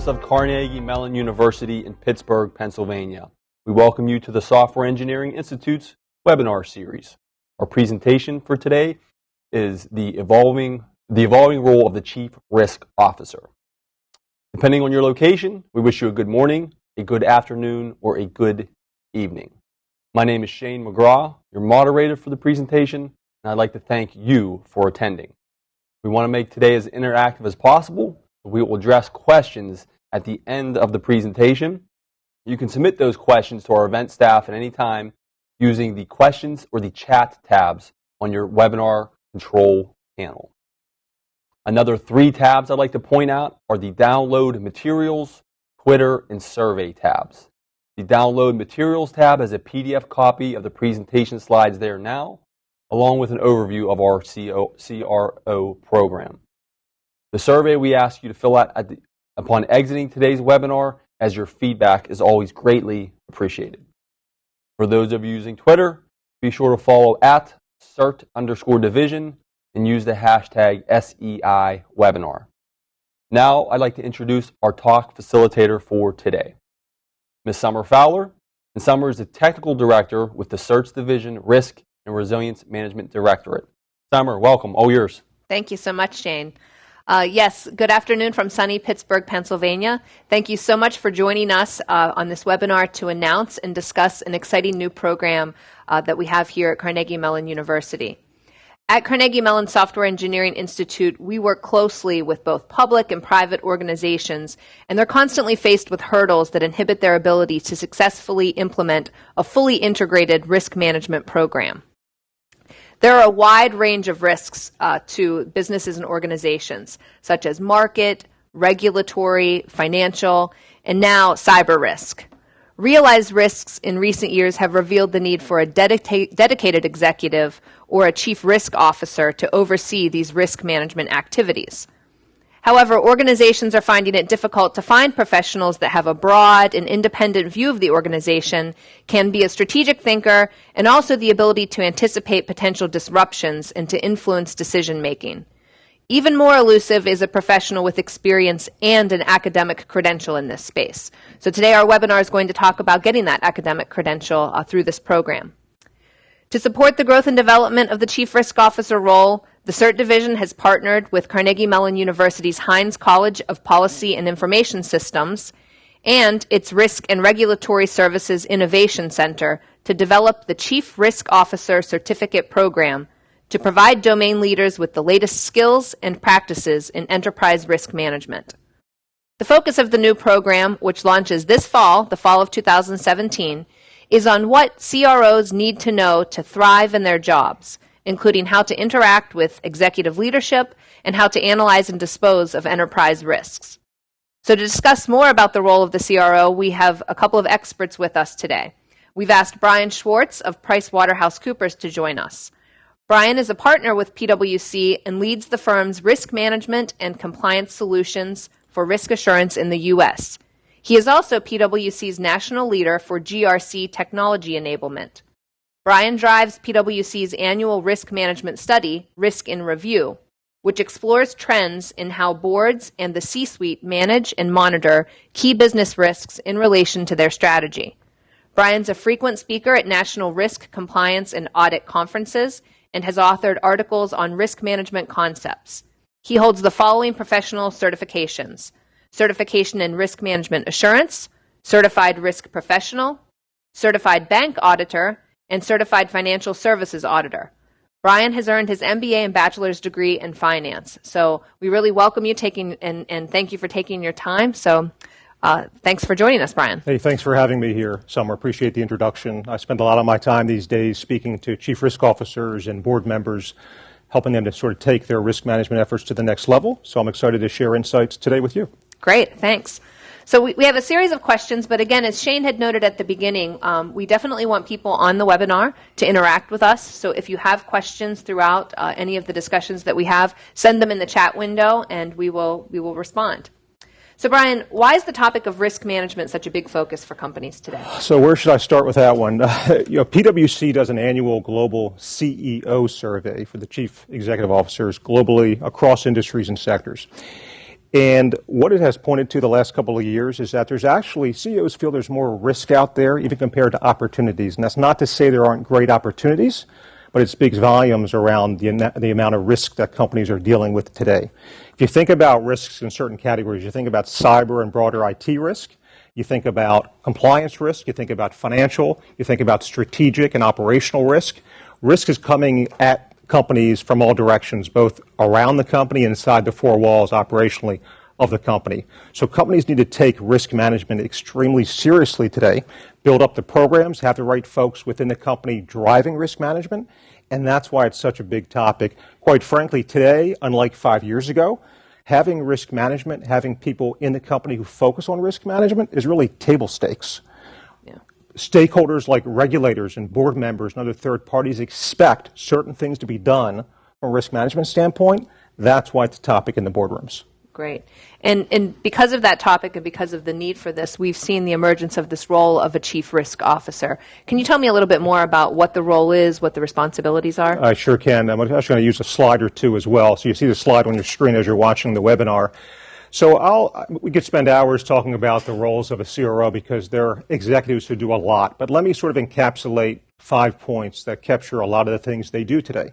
campus of Carnegie Mellon University in Pittsburgh, Pennsylvania. We welcome you to the Software Engineering Institute's webinar series. Our presentation for today is the evolving role of the Chief Risk Officer. Depending on your location, we wish you a good morning, a good afternoon, or a good evening. My name is Shane McGraw, your moderator for the presentation, and I'd like to thank you for attending. We want to make today as interactive as possible. We will address questions at the end of the presentation. You can submit those questions to our event staff at any time using the questions or the chat tabs on your webinar control panel. Another 3 tabs I'd like to point out are the Download Materials, Twitter, and Survey tabs. The Download Materials tab has a PDF copy of the presentation slides there now, along with an overview of our CRO program. The survey we ask you to fill out upon exiting today's webinar, as your feedback is always greatly appreciated. For those of you using Twitter, be sure to follow at CERT Division and use the hashtag SEIwebinar. Now I'd like to introduce our talk facilitator for today, Ms. Summer Fowler. And Summer is the Technical Director with the CERT Division Risk and Resilience Management Directorate. Summer, welcome. All yours. Thank you so much, Shane. Yes, good afternoon from sunny Pittsburgh, Pennsylvania. Thank you so much for joining us on this webinar to announce and discuss an exciting new program that we have here at Carnegie Mellon University. At Carnegie Mellon Software Engineering Institute, we work closely with both public and private organizations, and they're constantly faced with hurdles that inhibit their ability to successfully implement a fully integrated risk management program. There are a wide range of risks to businesses and organizations, such as market, regulatory, financial, and now cyber risk. Realized risks in recent years have revealed the need for a dedicated executive or a chief risk officer to oversee these risk management activities. However, organizations are finding it difficult to find professionals that have a broad and independent view of the organization, can be a strategic thinker, and also the ability to anticipate potential disruptions and to influence decision-making. Even more elusive is a professional with experience and an academic credential in this space. So today our webinar is going to talk about getting that academic credential through this program. To support the growth and development of the Chief Risk Officer role, the CERT Division has partnered with Carnegie Mellon University's Heinz College of Policy and Information Systems and its Risk and Regulatory Services Innovation Center to develop the Chief Risk Officer Certificate Program to provide domain leaders with the latest skills and practices in enterprise risk management. The focus of the new program, which launches this fall, the fall of 2017, is on what CROs need to know to thrive in their jobs, including how to interact with executive leadership and how to analyze and dispose of enterprise risks. So to discuss more about the role of the CRO, we have a couple of experts with us today. We've asked Brian Schwartz of PricewaterhouseCoopers to join us. Brian is a partner with PwC and leads the firm's risk management and compliance solutions for risk assurance in the U.S. He is also PwC's national leader for GRC technology enablement. Brian drives PwC's annual risk management study, Risk in Review, which explores trends in how boards and the C-suite manage and monitor key business risks in relation to their strategy. Brian's a frequent speaker at national risk, compliance, and audit conferences and has authored articles on risk management concepts. He holds the following professional certifications: Certification in Risk Management Assurance, Certified Risk Professional, Certified Bank Auditor, and Certified Financial Services Auditor. Brian has earned his MBA and bachelor's degree in finance. So we really welcome you and thank you for taking your time. So thanks for joining us, Brian. Hey, thanks for having me here, Summer. Appreciate the introduction. I spend a lot of my time these days speaking to chief risk officers and board members, helping them to sort of take their risk management efforts to the next level. So I'm excited to share insights today with you. Great, thanks. So we have a series of questions, but again, as Shane had noted at the beginning, we definitely want people on the webinar to interact with us. So if you have questions throughout any of the discussions that we have, send them in the chat window and we will respond. So Brian, why is the topic of risk management such a big focus for companies today? So where should I start with that one? PwC does an annual global CEO survey for the chief executive officers globally across industries and sectors. And what it has pointed to the last couple of years is that there's actually, CEOs feel there's more risk out there even compared to opportunities. And that's not to say there aren't great opportunities, but it speaks volumes around the amount of risk that companies are dealing with today. If you think about risks in certain categories, you think about cyber and broader IT risk, you think about compliance risk, you think about financial, you think about strategic and operational risk. Risk is coming at companies from all directions, both around the company and inside the four walls operationally of the company. So companies need to take risk management extremely seriously today, build up the programs, have the right folks within the company driving risk management, and that's why it's such a big topic. Quite frankly, today, unlike 5 years ago, having risk management, having people in the company who focus on risk management is really table stakes. Stakeholders like regulators and board members and other third parties expect certain things to be done from a risk management standpoint. That's why it's a topic in the boardrooms. Great. And because of that topic and because of the need for this, we've seen the emergence of this role of a chief risk officer. Can you tell me a little bit more about what the role is, what the responsibilities are? I sure can. I'm actually going to use a slide or two as well. So you see the slide on your screen as you're watching the webinar. So we could spend hours talking about the roles of a CRO because they're executives who do a lot. But let me sort of encapsulate 5 points that capture a lot of the things they do today.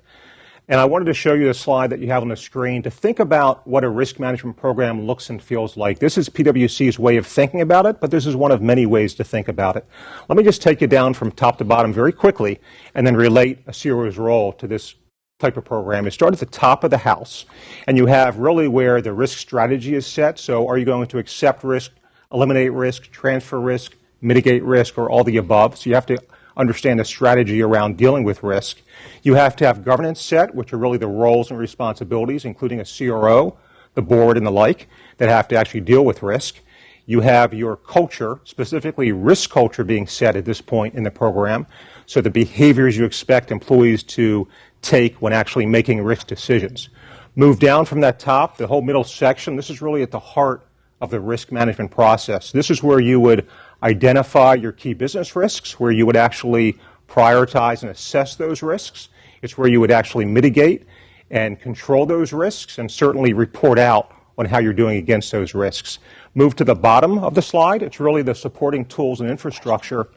And I wanted to show you the slide that you have on the screen to think about what a risk management program looks and feels like. This is PwC's way of thinking about it, but this is one of many ways to think about it. Let me just take you down from top to bottom very quickly and then relate a CRO's role to this type of program. You start at the top of the house, and you have really where the risk strategy is set. So are you going to accept risk, eliminate risk, transfer risk, mitigate risk, or all the above? So you have to understand the strategy around dealing with risk. You have to have governance set, which are really the roles and responsibilities, including a CRO, the board, and the like, that have to actually deal with risk. You have your culture, specifically risk culture, being set at this point in the program. So the behaviors you expect employees to take when actually making risk decisions. Move down from that top, the whole middle section, this is really at the heart of the risk management process. This is where you would identify your key business risks, where you would actually prioritize and assess those risks. It's where you would actually mitigate and control those risks and certainly report out on how you're doing against those risks. Move to the bottom of the slide. It's really the supporting tools and infrastructure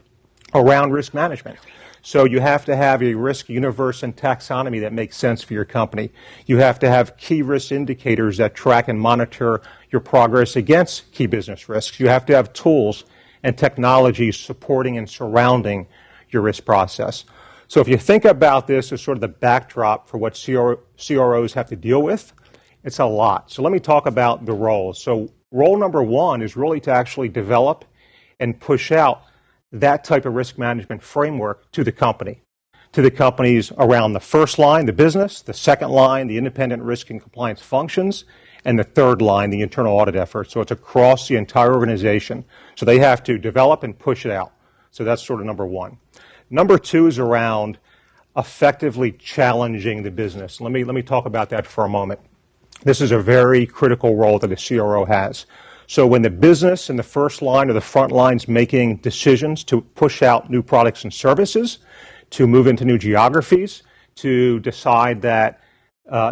around risk management. So you have to have a risk universe and taxonomy that makes sense for your company. You have to have key risk indicators that track and monitor your progress against key business risks. You have to have tools and technologies supporting and surrounding your risk process. So if you think about this as sort of the backdrop for what CROs have to deal with, it's a lot. So let me talk about the roles. So role number one is really to actually develop and push out that type of risk management framework to the companies around the first line, the business, the second line, the independent risk and compliance functions, and the third line, the internal audit effort. So it's across the entire organization. So they have to develop and push it out. So that's sort of number one. Number two is around effectively challenging the business. Let me talk about that for a moment. This is a very critical role that a CRO has. So when the business in the first line or the front line's making decisions to push out new products and services, to move into new geographies, to decide that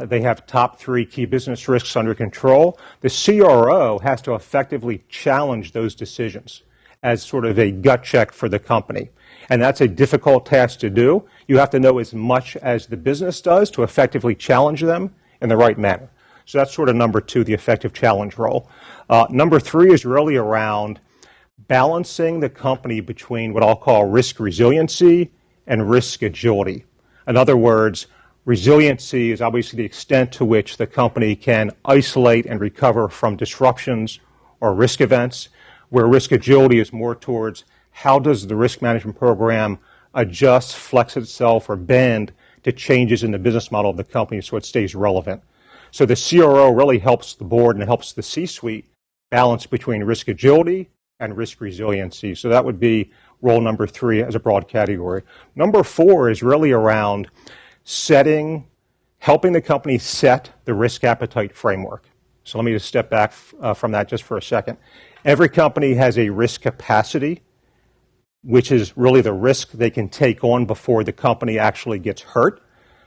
they have top 3 key business risks under control, the CRO has to effectively challenge those decisions as sort of a gut check for the company. And that's a difficult task to do. You have to know as much as the business does to effectively challenge them in the right manner. So that's sort of number two, the effective challenge role. Number three is really around balancing the company between what I'll call risk resiliency and risk agility. In other words, resiliency is obviously the extent to which the company can isolate and recover from disruptions or risk events, where risk agility is more towards how does the risk management program adjust, flex itself, or bend to changes in the business model of the company so it stays relevant. So the CRO really helps the board and helps the C-suite balance between risk agility and risk resiliency. So that would be role number three as a broad category. Number four is really around helping the company set the risk appetite framework. So let me just step back from that just for a second. Every company has a risk capacity, which is really the risk they can take on before the company actually gets hurt.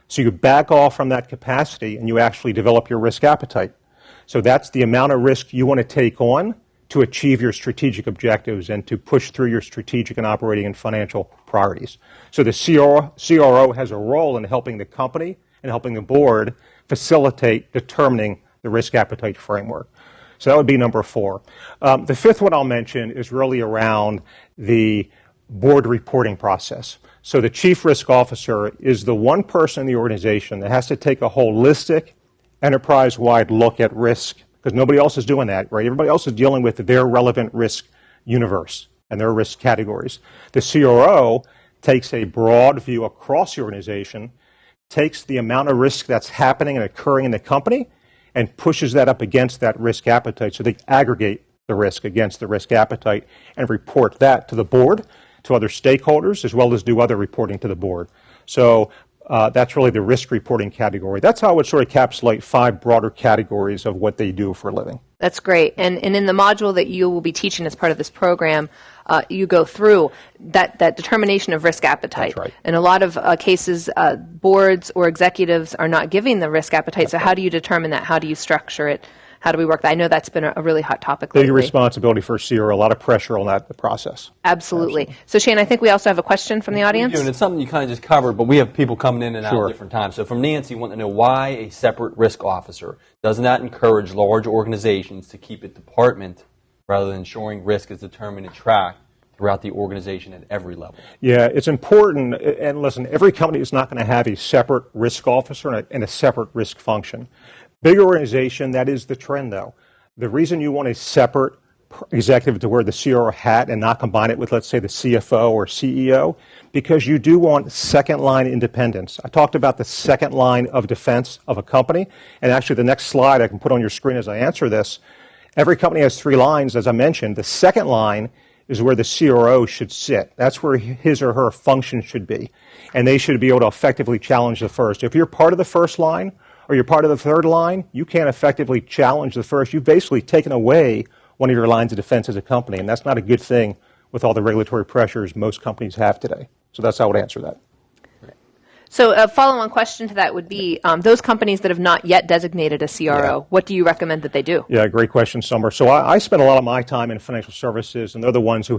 So you back off from that capacity and you actually develop your risk appetite. So that's the amount of risk you want to take on to achieve your strategic objectives and to push through your strategic and operating and financial priorities. So the CRO has a role in helping the company and helping the board facilitate determining the risk appetite framework. So that would be number 4. The fifth one I'll mention is really around the board reporting process. So the chief risk officer is the one person in the organization that has to take a holistic, enterprise-wide look at risk, because nobody else is doing that, right? Everybody else is dealing with their relevant risk universe and their risk categories. The CRO takes a broad view across the organization, takes the amount of risk that's happening and occurring in the company, and pushes that up against that risk appetite. So they aggregate the risk against the risk appetite and report that to the board, to other stakeholders, as well as do other reporting to the board. So that's really the risk reporting category. That's how I would sort of encapsulate 5 broader categories of what they do for a living. That's great. And in the module that you will be teaching as part of this program, you go through that determination of risk appetite. That's right. In a lot of cases, boards or executives are not giving the risk appetite. So how do you determine that? How do you structure it? How do we work that? I know that's been a really hot topic lately. Big responsibility for CRO, a lot of pressure on that process. Absolutely. So Shane, I think we also have a question from the audience. We do, and it's something you kind of just covered, but we have people coming in and out Sure. at different times. So from Nancy, wanting to know why a separate risk officer. Doesn't that encourage large organizations to keep a department rather than ensuring risk is determined and tracked throughout the organization at every level? Yeah, it's important. And listen, every company is not going to have a separate risk officer and a separate risk function. Big organization, that is the trend, though. The reason you want a separate executive to wear the CRO hat and not combine it with, let's say, the CFO or CEO, because you do want second-line independence. I talked about the second line of defense of a company, and actually the next slide I can put on your screen as I answer this. Every company has 3 lines, as I mentioned. The second line is where the CRO should sit. That's where his or her function should be, and they should be able to effectively challenge the first. If you're part of the first line, or you're part of the third line, you can't effectively challenge the first. You've basically taken away one of your lines of defense as a company, and that's not a good thing with all the regulatory pressures most companies have today. So that's how I would answer that. So a follow-on question to that would be, those companies that have not yet designated a CRO, what do you recommend that they do? Yeah, great question, Summer. So I spend a lot of my time in financial services, and they're the ones who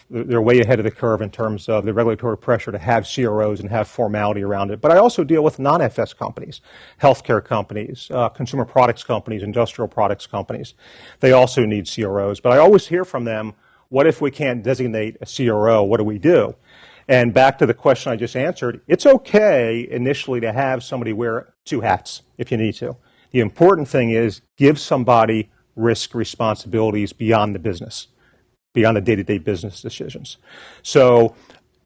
they're way ahead of the curve in terms of the regulatory pressure to have CROs and have formality around it. But I also deal with non-FS companies, healthcare companies, consumer products companies, industrial products companies. They also need CROs. But I always hear from them, what if we can't designate a CRO? What do we do? And back to the question I just answered, it's okay initially to have somebody wear 2 hats if you need to. The important thing is give somebody risk responsibilities beyond the business, beyond the day-to-day business decisions. So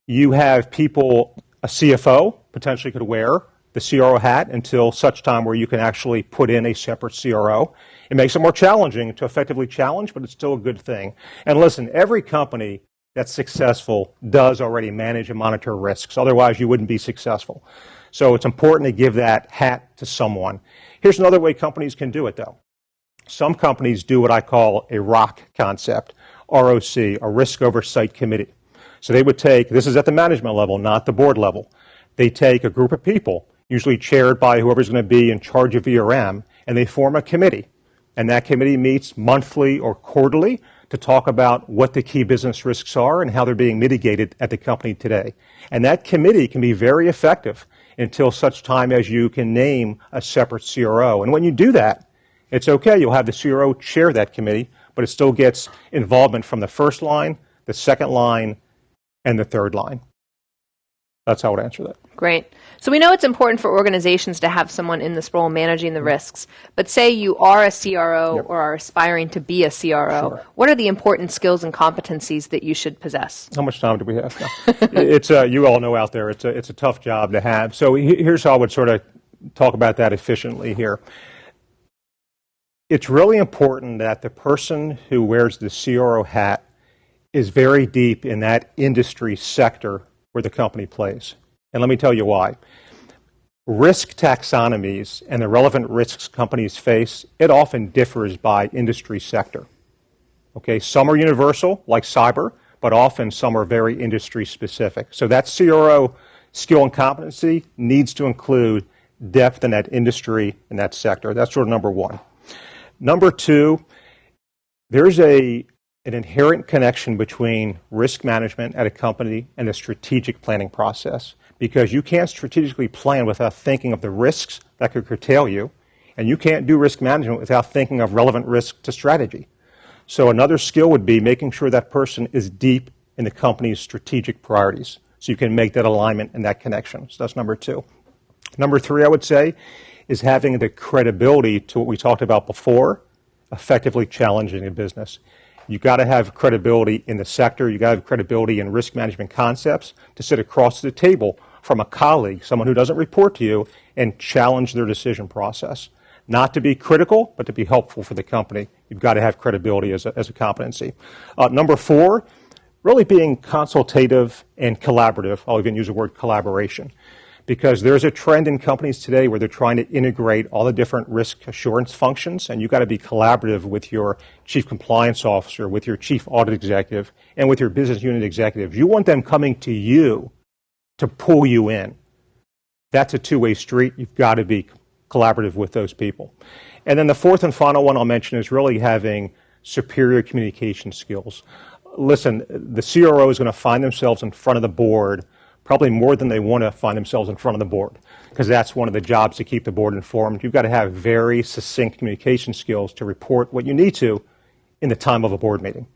you have people, a CFO potentially could wear the CRO hat until such time where you can actually put in a separate CRO. It makes it more challenging to effectively challenge, but it's still a good thing. And listen, every company that's successful does already manage and monitor risks. Otherwise, you wouldn't be successful. So it's important to give that hat to someone. Here's another way companies can do it, though. Some companies do what I call a ROC concept, ROC, a Risk Oversight Committee. So they would take, this is at the management level, not the board level. They take a group of people, usually chaired by whoever's going to be in charge of VRM, and they form a committee. And that committee meets monthly or quarterly to talk about what the key business risks are and how they're being mitigated at the company today. And that committee can be very effective until such time as you can name a separate CRO. And when you do that, it's okay. You'll have the CRO chair that committee, but it still gets involvement from the first line, the second line, and the third line. That's how I would answer that. Great. So we know it's important for organizations to have someone in this role managing the risks. But say you are a CRO or are aspiring to be a CRO. Sure. What are the important skills and competencies that you should possess? How much time do we have now? It's you all know out there, it's a tough job to have. So here's how I would sort of talk about that efficiently here. It's really important that the person who wears the CRO hat is very deep in that industry sector where the company plays. And let me tell you why. Risk taxonomies and the relevant risks companies face, it often differs by industry sector. Okay, some are universal, like cyber, but often some are very industry specific. So that CRO skill and competency needs to include depth in that industry and that sector. That's sort of number one. Number two, there's an inherent connection between risk management at a company and the strategic planning process, because you can't strategically plan without thinking of the risks that could curtail you, and you can't do risk management without thinking of relevant risk to strategy. So another skill would be making sure that person is deep in the company's strategic priorities, so you can make that alignment and that connection. So that's number two. Number three, I would say, is having the credibility to what we talked about before, effectively challenging a business. You've got to have credibility in the sector. You've got to have credibility in risk management concepts to sit across the table from a colleague, someone who doesn't report to you, and challenge their decision process. Not to be critical, but to be helpful for the company. You've got to have credibility as a competency. Number four, really being consultative and collaborative. I'll even use the word collaboration, because there's a trend in companies today where they're trying to integrate all the different risk assurance functions, and you've got to be collaborative with your chief compliance officer, with your chief audit executive, and with your business unit executives. You want them coming to you to pull you in. That's a two-way street. You've got to be collaborative with those people. And then the fourth and final one I'll mention is really having superior communication skills. Listen, the CRO is going to find themselves in front of the board probably more than they want to find themselves in front of the board, because that's one of the jobs to keep the board informed. You've got to have very succinct communication skills to report what you need to in the time of a board meeting.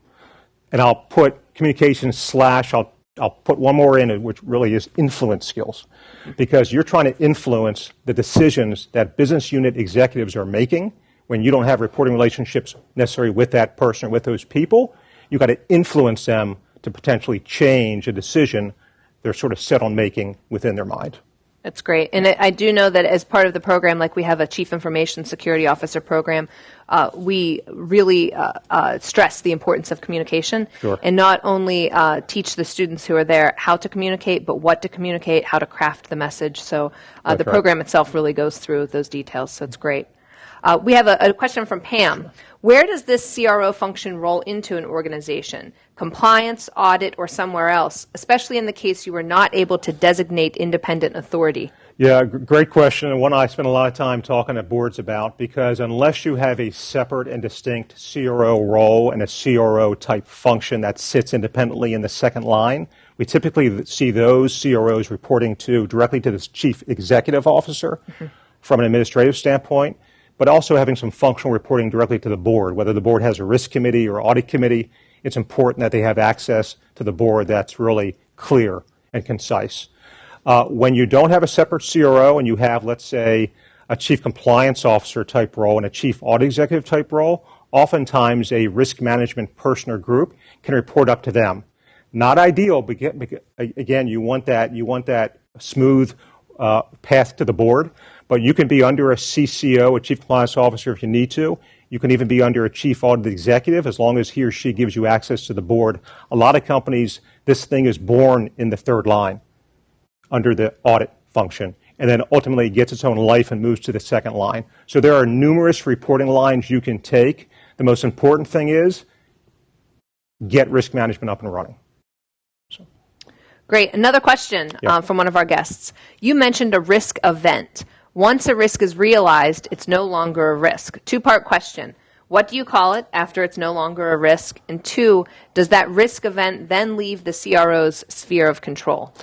And I'll put communication slash, I'll put one more in, which really is influence skills, because you're trying to influence the decisions that business unit executives are making when you don't have reporting relationships necessarily with that person or with those people. You've got to influence them to potentially change a decision they're sort of set on making within their mind. That's great. And I do know that as part of the program, like we have a Chief Information Security Officer program, we really stress the importance of communication. Sure. And not only teach the students who are there how to communicate, but what to communicate, how to craft the message. So the program itself really goes through those details, so it's great. We have a question from Pam. Where does this CRO function roll into an organization? Compliance, audit, or somewhere else, especially in the case you were not able to designate independent authority? Yeah, great question, and one I spend a lot of time talking at boards about, because unless you have a separate and distinct CRO role and a CRO type function that sits independently in the second line, we typically see those CROs reporting directly to the chief executive officer from an administrative standpoint, but also having some functional reporting directly to the board. Whether the board has a risk committee or audit committee, it's important that they have access to the board that's really clear and concise. When you don't have a separate CRO and you have, let's say, a chief compliance officer type role and a chief audit executive type role, oftentimes a risk management person or group can report up to them. Not ideal, but again, you want that smooth path to the board. But you can be under a CCO, a chief compliance officer, if you need to. You can even be under a chief audit executive, as long as he or she gives you access to the board. A lot of companies, this thing is born in the third line under the audit function, and then ultimately gets its own life and moves to the second line. So there are numerous reporting lines you can take. The most important thing is get risk management up and running. Great. Another question from one of our guests. You mentioned a risk event. Once a risk is realized, it's no longer a risk. Two-part question. What do you call it after it's no longer a risk? And two, does that risk event then leave the CRO's sphere of control?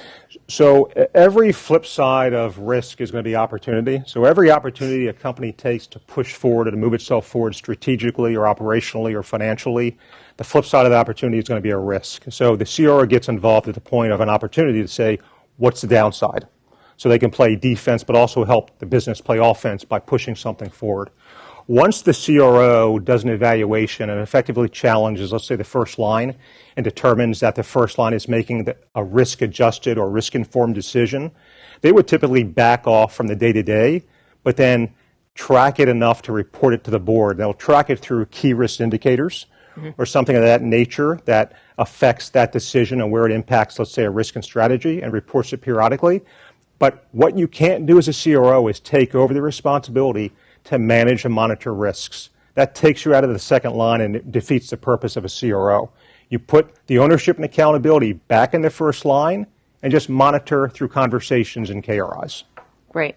So every flip side of risk is going to be opportunity. So every opportunity a company takes to push forward and move itself forward strategically or operationally or financially, the flip side of the opportunity is going to be a risk. So the CRO gets involved at the point of an opportunity to say, what's the downside? So they can play defense, but also help the business play offense by pushing something forward. Once the CRO does an evaluation and effectively challenges, let's say, the first line and determines that the first line is making a risk-adjusted or risk-informed decision, they would typically back off from the day-to-day, but then track it enough to report it to the board. They'll track it through key risk indicators or something of that nature that affects that decision and where it impacts, let's say, a risk and strategy, and reports it periodically. But what you can't do as a CRO is take over the responsibility to manage and monitor risks. That takes you out of the second line and it defeats the purpose of a CRO. You put the ownership and accountability back in the first line and just monitor through conversations and KRIs. Great.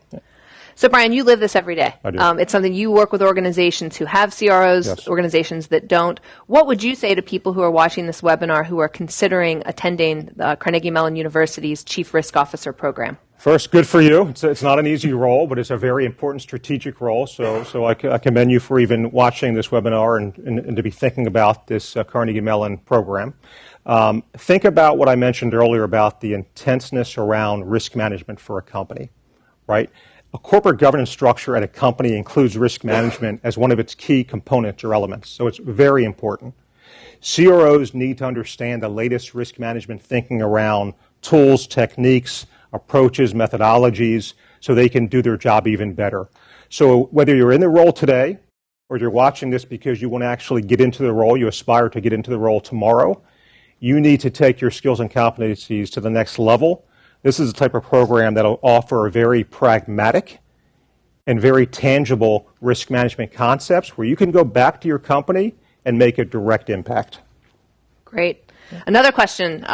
So, Brian, you live this every day. I do. It's something you work with organizations who have CROs, Yes. organizations that don't. What would you say to people who are watching this webinar who are considering attending Carnegie Mellon University's Chief Risk Officer program? First, good for you. It's not an easy role, but it's a very important strategic role. So I commend you for even watching this webinar and to be thinking about this Carnegie Mellon program. Think about what I mentioned earlier about the intenseness around risk management for a company, right? A corporate governance structure at a company includes risk management as one of its key components or elements. So it's very important. CROs need to understand the latest risk management thinking around tools, techniques, approaches, methodologies, so they can do their job even better. So whether you're in the role today or you're watching this because you want to actually get into the role, you aspire to get into the role tomorrow, you need to take your skills and competencies to the next level. This is the type of program that will offer a very pragmatic and very tangible risk management concepts where you can go back to your company and make a direct impact. Great. Another question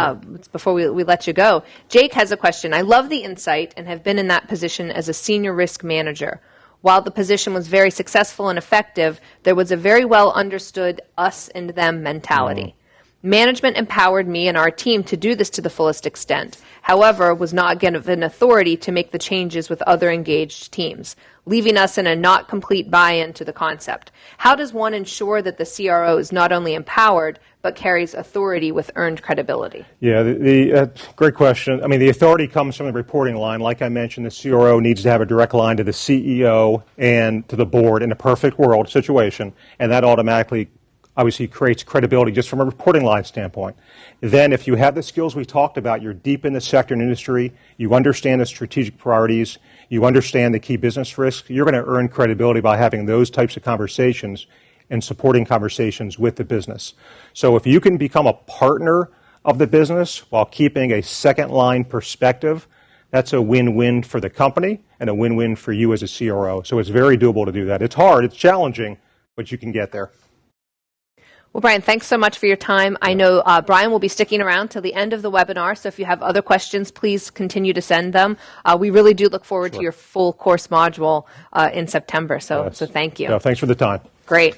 before we let you go. Jake has a question. I love the insight and have been in that position as a senior risk manager. While the position was very successful and effective, there was a very well understood us and them mentality. Management empowered me and our team to do this to the fullest extent. However, was not given authority to make the changes with other engaged teams, leaving us in a not complete buy-in to the concept. How does one ensure that the CRO is not only empowered, but carries authority with earned credibility? Yeah, great question. I mean, the authority comes from the reporting line. Like I mentioned, the CRO needs to have a direct line to the CEO and to the board in a perfect world situation, and that automatically obviously creates credibility just from a reporting line standpoint. Then if you have the skills we talked about, you're deep in the sector and industry, you understand the strategic priorities, you understand the key business risks, you're going to earn credibility by having those types of conversations and supporting conversations with the business. So if you can become a partner of the business while keeping a second line perspective, that's a win-win for the company and a win-win for you as a CRO. So it's very doable to do that. It's hard, it's challenging, but you can get there. Well, Brian, thanks so much for your time. I know Brian will be sticking around till the end of the webinar, so if you have other questions, please continue to send them. We really do look forward to your full course module in September, so thank you. No, thanks for the time. Great.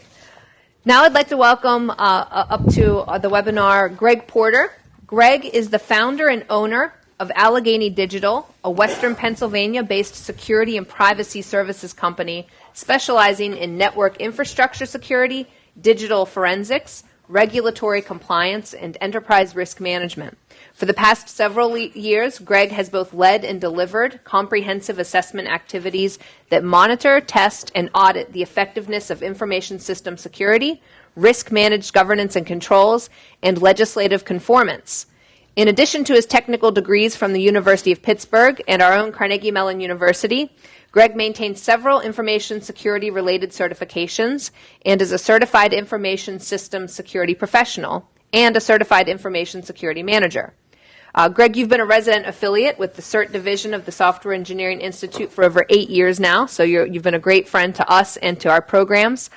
Now I'd like to welcome up to the webinar Greg Porter. Greg is the founder and owner of Allegheny Digital, a Western Pennsylvania-based security and privacy services company specializing in network infrastructure security, digital forensics, regulatory compliance, and enterprise risk management. For the past several years, Greg has both led and delivered comprehensive assessment activities that monitor, test, and audit the effectiveness of information system security, risk-managed governance and controls, and legislative conformance. In addition to his technical degrees from the University of Pittsburgh and our own Carnegie Mellon University, Greg maintains several information security-related certifications and is a certified information systems security professional and a certified information security manager. Greg, you've been a resident affiliate with the CERT Division of the Software Engineering Institute for over 8 years now, so you've been a great friend to us and to our programs.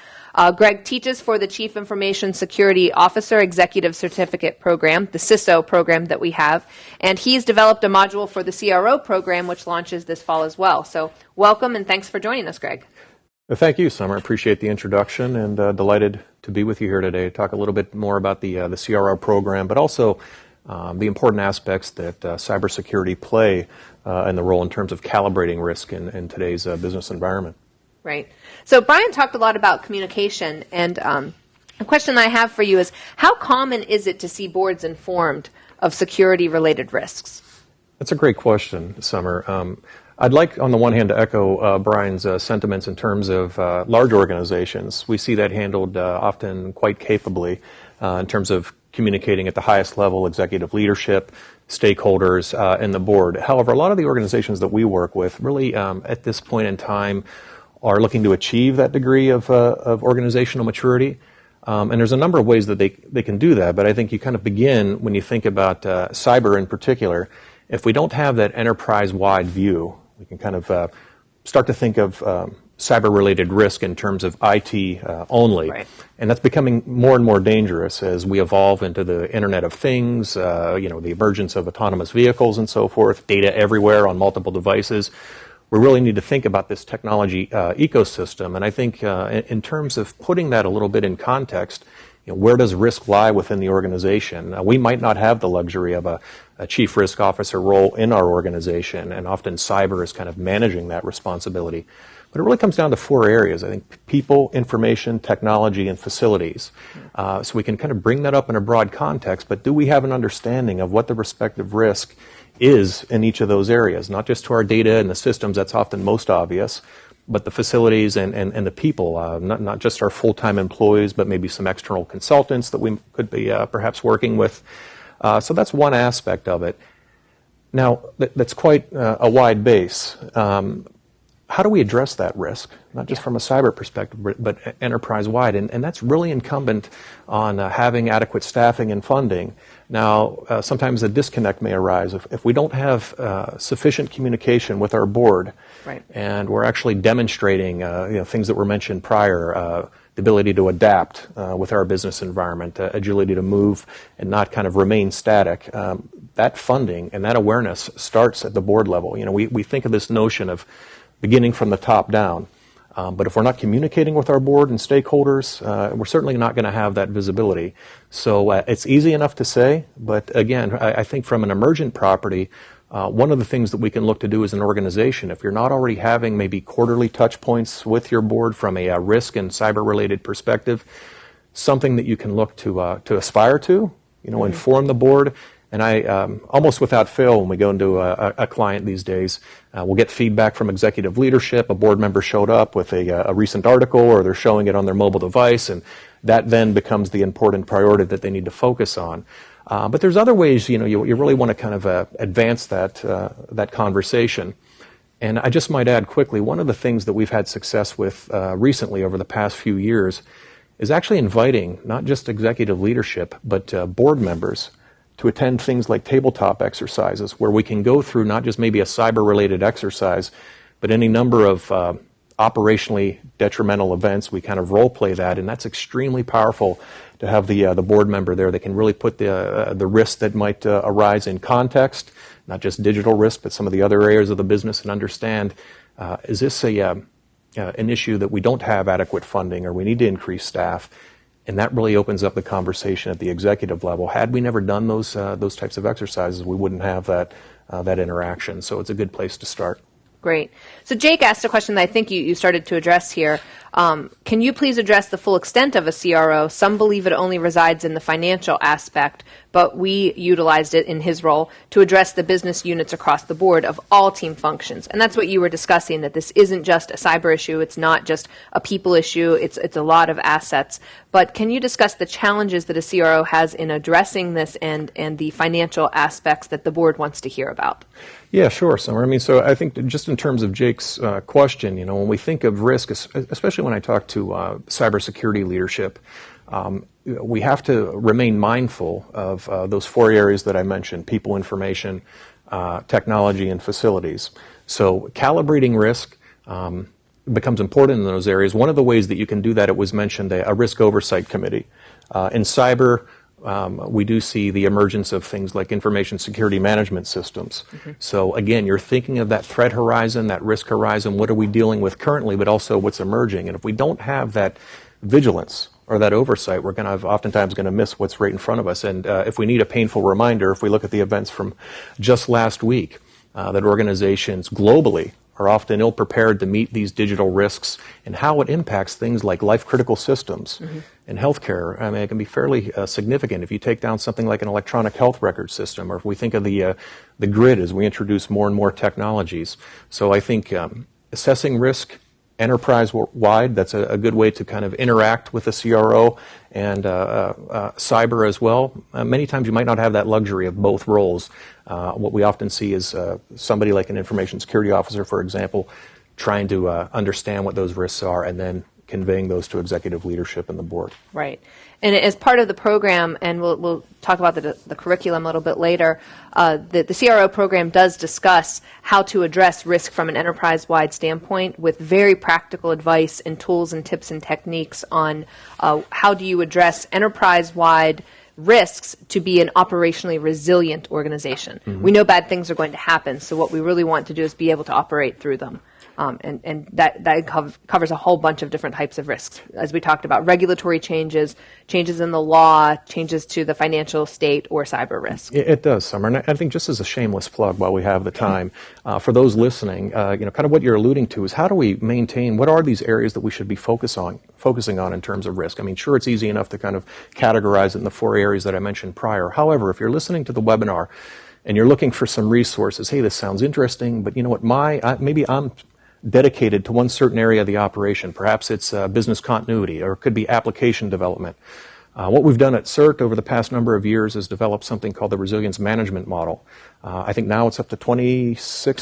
Greg teaches for the Chief Information Security Officer Executive Certificate Program, the CISO program that we have, and he's developed a module for the CRO program, which launches this fall as well. So welcome and thanks for joining us, Greg. Thank you, Summer. Appreciate the introduction and delighted to be with you here today to talk a little bit more about the CRO program, but also the important aspects that cybersecurity play in the role in terms of calibrating risk in today's business environment. Right. So Brian talked a lot about communication, and a question I have for you is, how common is it to see boards informed of security-related risks? That's a great question, Summer. I'd like, on the one hand, to echo Brian's sentiments in terms of large organizations. We see that handled often quite capably in terms of communicating at the highest level, executive leadership, stakeholders, and the board. However, a lot of the organizations that we work with really, at this point in time, are looking to achieve that degree of organizational maturity. And there's a number of ways that they can do that, but I think you kind of begin when you think about cyber in particular. If we don't have that enterprise-wide view, we can kind of start to think of cyber-related risk in terms of IT only. Right. And that's becoming more and more dangerous as we evolve into the Internet of Things, the emergence of autonomous vehicles and so forth, data everywhere on multiple devices. we really need to think about this technology ecosystem. And I think in terms of putting that a little bit in context, where does risk lie within the organization? We might not have the luxury of a chief risk officer role in our organization, and often cyber is kind of managing that responsibility. But it really comes down to 4 areas. I think people, information, technology, and facilities. So we can kind of bring that up in a broad context, but do we have an understanding of what the respective risk is in each of those areas? Not just to our data and the systems, that's often most obvious, but the facilities and the people, not just our full-time employees, but maybe some external consultants that we could be perhaps working with. So that's one aspect of it. Now, that's quite a wide base. How do we address that risk, not just from a cyber perspective, but enterprise-wide? And that's really incumbent on having adequate staffing and funding. Now, sometimes a disconnect may arise. If we don't have sufficient communication with our board, right, and we're actually demonstrating things that were mentioned prior, the ability to adapt with our business environment, agility to move and not kind of remain static, that funding and that awareness starts at the board level. We think of this notion of beginning from the top down. But if we're not communicating with our board and stakeholders, we're certainly not going to have that visibility. So it's easy enough to say, but again, I think from an emergent property, one of the things that we can look to do as an organization, if you're not already having maybe quarterly touch points with your board from a risk and cyber-related perspective, something that you can look to aspire to, inform the board. And I, almost without fail, when we go into a client these days, we'll get feedback from executive leadership. A board member showed up with a recent article, or they're showing it on their mobile device, and that then becomes the important priority that they need to focus on. But there's other ways, you really want to kind of advance that conversation. And I just might add quickly, one of the things that we've had success with recently over the past few years is actually inviting not just executive leadership, but board members to attend things like tabletop exercises where we can go through not just maybe a cyber-related exercise, but any number of operationally detrimental events. We kind of role-play that, and that's extremely powerful to have the board member there that can really put the risks that might arise in context, not just digital risk, but some of the other areas of the business, and understand, is this an issue that we don't have adequate funding, or we need to increase staff? And that really opens up the conversation at the executive level. Had we never done those types of exercises, we wouldn't have that interaction. So it's a good place to start. Great. So Jake asked a question that I think you started to address here. Can you please address the full extent of a CRO? Some believe it only resides in the financial aspect, but we utilized it in his role to address the business units across the board of all team functions. And that's what you were discussing, that this isn't just a cyber issue, it's not just a people issue, it's a lot of assets. But can you discuss the challenges that a CRO has in addressing this and the financial aspects that the board wants to hear about? Yeah, sure, Summer. So I think just in terms of Jake's question, when we think of risk, especially when I talk to cybersecurity leadership, we have to remain mindful of those 4 areas that I mentioned: people, information, technology, and facilities. So calibrating risk becomes important in those areas. One of the ways that you can do that, it was mentioned, a risk oversight committee. In cyber, we do see the emergence of things like information security management systems. Mm-hmm. So again, you're thinking of that threat horizon, that risk horizon, what are we dealing with currently, but also what's emerging. And if we don't have that vigilance or that oversight, we're oftentimes going to miss what's right in front of us. And if we need a painful reminder, if we look at the events from just last week, that organizations globally are often ill-prepared to meet these digital risks and how it impacts things like life-critical systems. Mm-hmm. In healthcare, it can be fairly significant if you take down something like an electronic health record system, or if we think of the grid as we introduce more and more technologies. So I think assessing risk enterprise-wide, that's a good way to kind of interact with the CRO, and cyber as well. Many times you might not have that luxury of both roles. What we often see is somebody like an information security officer, for example, trying to understand what those risks are and then conveying those to executive leadership and the board. Right. And as part of the program, and we'll talk about the curriculum a little bit later, the CRO program does discuss how to address risk from an enterprise-wide standpoint with very practical advice and tools and tips and techniques on how do you address enterprise-wide risks to be an operationally resilient organization. We know bad things are going to happen, so what we really want to do is be able to operate through them. And that covers a whole bunch of different types of risks. As we talked about, regulatory changes, changes in the law, changes to the financial state, or cyber risk. It does, Summer. And I think just as a shameless plug while we have the time, for those listening, kind of what you're alluding to is how do we maintain, what are these areas that we should be focusing on in terms of risk? I mean, sure, it's easy enough to kind of categorize it in the 4 areas that I mentioned prior. However, if you're listening to the webinar and you're looking for some resources, hey, this sounds interesting, but you know what, maybe I'm dedicated to one certain area of the operation. Perhaps it's business continuity, or it could be application development. What we've done at CERT over the past number of years is develop something called the resilience management model. I think now it's up to 26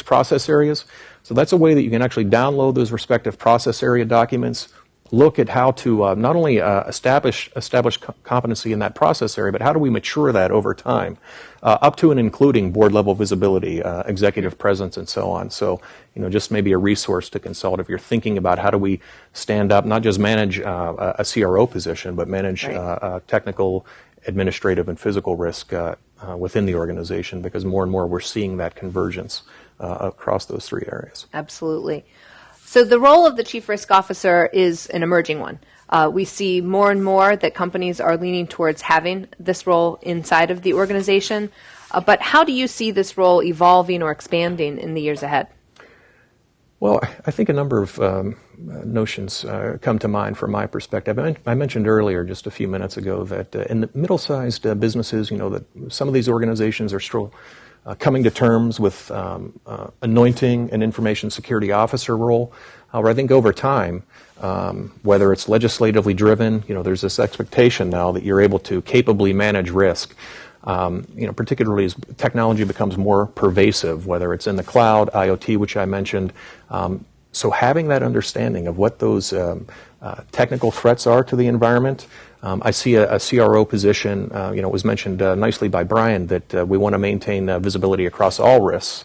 process areas. So that's a way that you can actually download those respective process area documents, look at how to not only establish competency in that process area, but how do we mature that over time, up to and including board level visibility, executive presence, and so on. So, just maybe a resource to consult if you're thinking about how do we stand up, not just manage a CRO position, but manage technical, administrative, and physical risk within the organization, because more and more we're seeing that convergence across those 3 areas. Absolutely. So the role of the Chief Risk Officer is an emerging one. We see more and more that companies are leaning towards having this role inside of the organization. But how do you see this role evolving or expanding in the years ahead? Well, I think a number of notions come to mind from my perspective. I mentioned earlier, just a few minutes ago, that in the middle-sized businesses, that some of these organizations are still coming to terms with anointing an information security officer role. However, I think over time, whether it's legislatively driven, there's this expectation now that you're able to capably manage risk. Particularly as technology becomes more pervasive, whether it's in the cloud, IoT, which I mentioned. So having that understanding of what those technical threats are to the environment. I see a CRO position, it was mentioned nicely by Brian that we want to maintain visibility across all risks.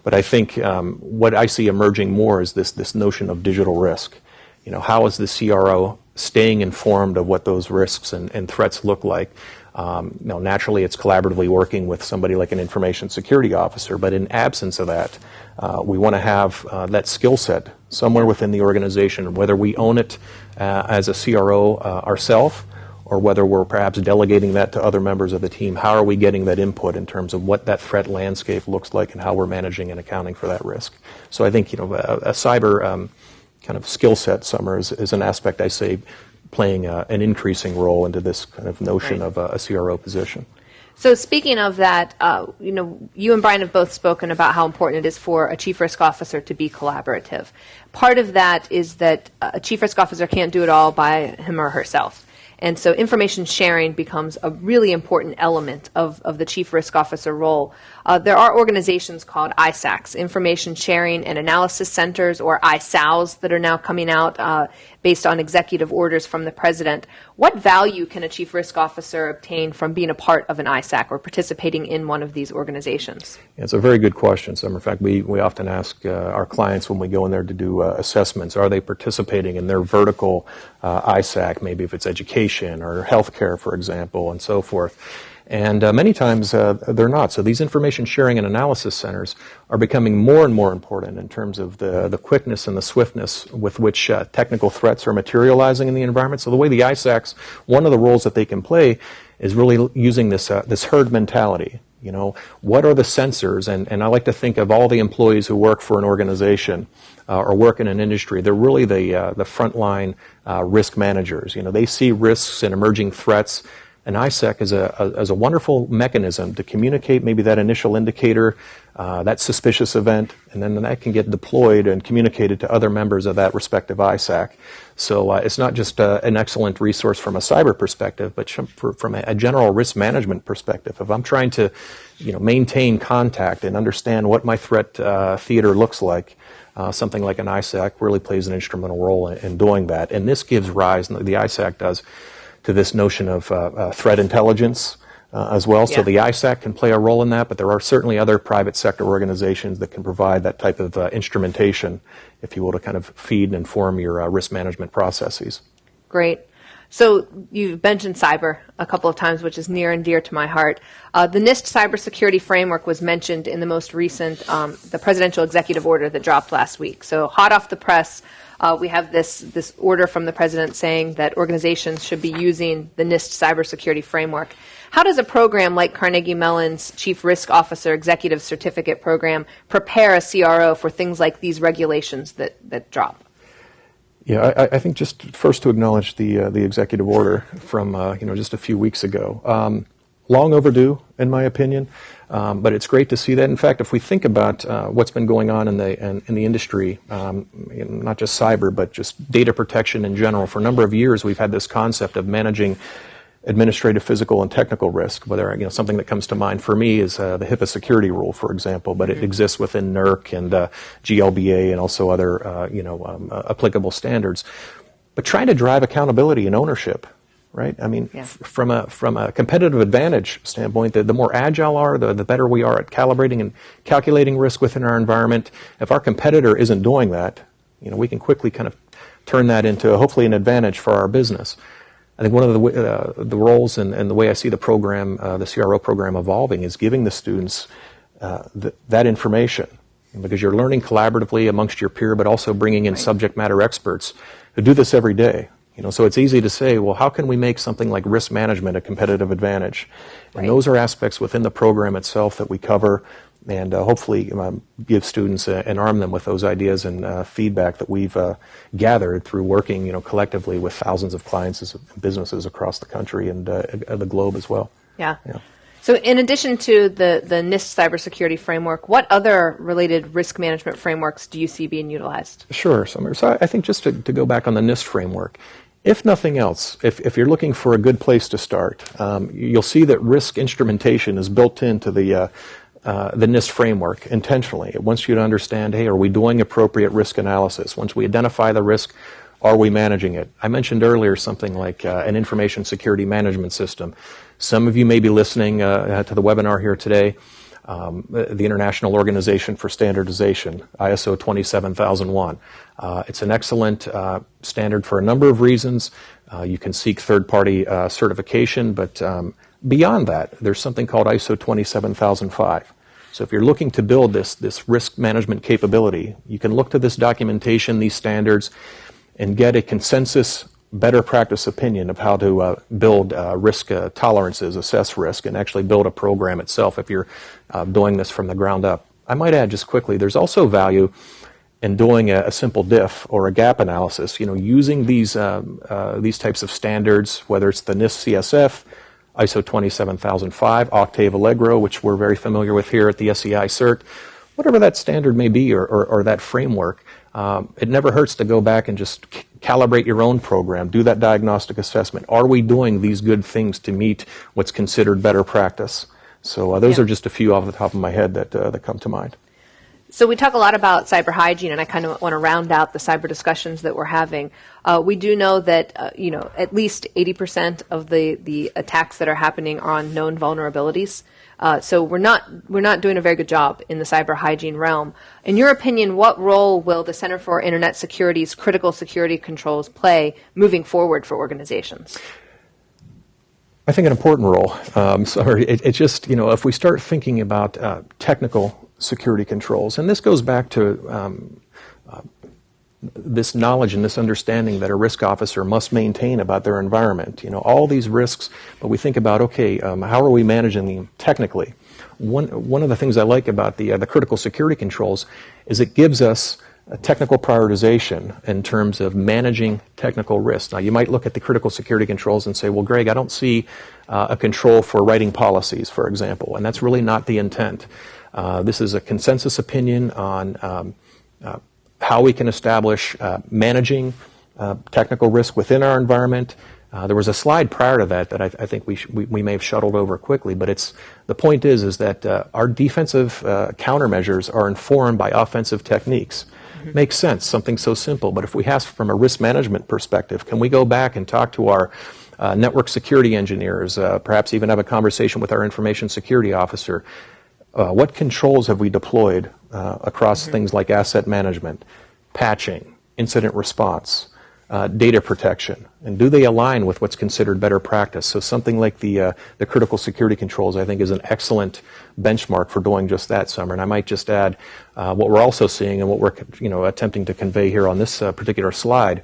But I think what I see emerging more is this notion of digital risk. How is the CRO staying informed of what those risks and threats look like? Naturally, it's collaboratively working with somebody like an information security officer, but in absence of that, we want to have that skill set somewhere within the organization, whether we own it as a CRO ourselves, or whether we're perhaps delegating that to other members of the team. How are we getting that input in terms of what that threat landscape looks like and how we're managing and accounting for that risk? So I think a cyber kind of skill set, Summer, is an aspect I say playing an increasing role into this kind of notion of a CRO position. So speaking of that, you and Brian have both spoken about how important it is for a chief risk officer to be collaborative. Part of that is that a chief risk officer can't do it all by him or herself. And so information sharing becomes a really important element of the chief risk officer role. There are organizations called ISACs, Information Sharing and Analysis Centers, or ISAOs, that are now coming out based on executive orders from the president. What value can a chief risk officer obtain from being a part of an ISAC or participating in one of these organizations? Yeah, it's a very good question, Summer. In fact, we often ask our clients when we go in there to do assessments, are they participating in their vertical ISAC, maybe if it's education or healthcare, for example, and so forth. And many times they're not. So these information sharing and analysis centers are becoming more and more important in terms of the quickness and the swiftness with which technical threats are materializing in the environment. So the way the ISACs, one of the roles that they can play is really using this herd mentality. What are the sensors? And I like to think of all the employees who work for an organization or work in an industry. They're really the frontline risk managers. They see risks and emerging threats. An ISAC is a wonderful mechanism to communicate maybe that initial indicator, that suspicious event, and then that can get deployed and communicated to other members of that respective ISAC. So it's not just an excellent resource from a cyber perspective, but from a general risk management perspective. If I'm trying to maintain contact and understand what my threat theater looks like, something like an ISAC really plays an instrumental role in doing that. And this gives rise, the ISAC does, to this notion of threat intelligence as well. Yeah. So the ISAC can play a role in that, but there are certainly other private sector organizations that can provide that type of instrumentation, if you will, to kind of feed and inform your risk management processes. Great. So you've mentioned cyber a couple of times, which is near and dear to my heart. The NIST cybersecurity framework was mentioned in the most recent, the presidential executive order that dropped last week. So hot off the press, we have this order from the president saying that organizations should be using the NIST cybersecurity framework. How does a program like Carnegie Mellon's Chief Risk Officer Executive Certificate Program prepare a CRO for things like these regulations that drop? Yeah, I think just first to acknowledge the executive order from just a few weeks ago. Long overdue, in my opinion, but it's great to see that. In fact, if we think about what's been going on in the industry, not just cyber, but just data protection in general, for a number of years we've had this concept of managing administrative, physical, and technical risk. Whether something that comes to mind for me is the HIPAA security rule, for example, but it exists within NERC and GLBA and also other applicable standards. But trying to drive accountability and ownership, right? I mean, from a competitive advantage standpoint, the more agile are, the better we are at calibrating and calculating risk within our environment. If our competitor isn't doing that, we can quickly kind of turn that into hopefully an advantage for our business. I think one of the roles and the way I see the program, the CRO program evolving, is giving the students that information, because you're learning collaboratively amongst your peer, but also bringing in subject matter experts who do this every day. So it's easy to say, well, how can we make something like risk management a competitive advantage? And those are aspects within the program itself that we cover, and hopefully give students and arm them with those ideas and feedback that we've gathered through working collectively with thousands of clients and businesses across the country and the globe as well. Yeah. So in addition to the NIST cybersecurity framework, what other related risk management frameworks do you see being utilized? Sure, Summer. So I think just to go back on the NIST framework, if nothing else, if you're looking for a good place to start, you'll see that risk instrumentation is built into the NIST framework intentionally. It wants you to understand, hey, are we doing appropriate risk analysis? Once we identify the risk, are we managing it? I mentioned earlier something like an information security management system. Some of you may be listening to the webinar here today. The International Organization for Standardization, ISO 27001. It's an excellent standard for a number of reasons. You can seek third-party certification, but beyond that, there's something called ISO 27005. So if you're looking to build this risk management capability, you can look to this documentation, these standards, and get a consensus, better practice opinion of how to build risk tolerances, assess risk, and actually build a program itself if you're doing this from the ground up. I might add just quickly, there's also value in doing a simple diff or a gap analysis, using these types of standards, whether it's the NIST CSF, ISO 27005, Octave Allegro, which we're very familiar with here at the SEI CERT, whatever that standard may be or that framework. It never hurts to go back and just calibrate your own program, do that diagnostic assessment. Are we doing these good things to meet what's considered better practice? So those are just a few off the top of my head that come to mind. So we talk a lot about cyber hygiene, and I kind of want to round out the cyber discussions that we're having. We do know that at least 80% of the attacks that are happening are on known vulnerabilities. So we're not doing a very good job in the cyber hygiene realm. In your opinion, what role will the Center for Internet Security's critical security controls play moving forward for organizations? I think an important role. It's just, if we start thinking about technical security controls, and this goes back to this knowledge and this understanding that a risk officer must maintain about their environment. All these risks, but we think about, how are we managing them technically? One of the things I like about the critical security controls is it gives us a technical prioritization in terms of managing technical risks. Now, you might look at the critical security controls and say, well, Greg, I don't see a control for writing policies, for example, and that's really not the intent. This is a consensus opinion on how we can establish managing technical risk within our environment. There was a slide prior to that I think we may have shuttled over quickly, but the point is that our defensive countermeasures are informed by offensive techniques. Makes sense, something so simple, but if we have from a risk management perspective, can we go back and talk to our network security engineers, perhaps even have a conversation with our information security officer? What controls have we deployed across things like asset management, patching, incident response, data protection, and do they align with what's considered better practice? So something like the critical security controls, I think, is an excellent benchmark for doing just that, Summer. And I might just add what we're also seeing and what we're attempting to convey here on this particular slide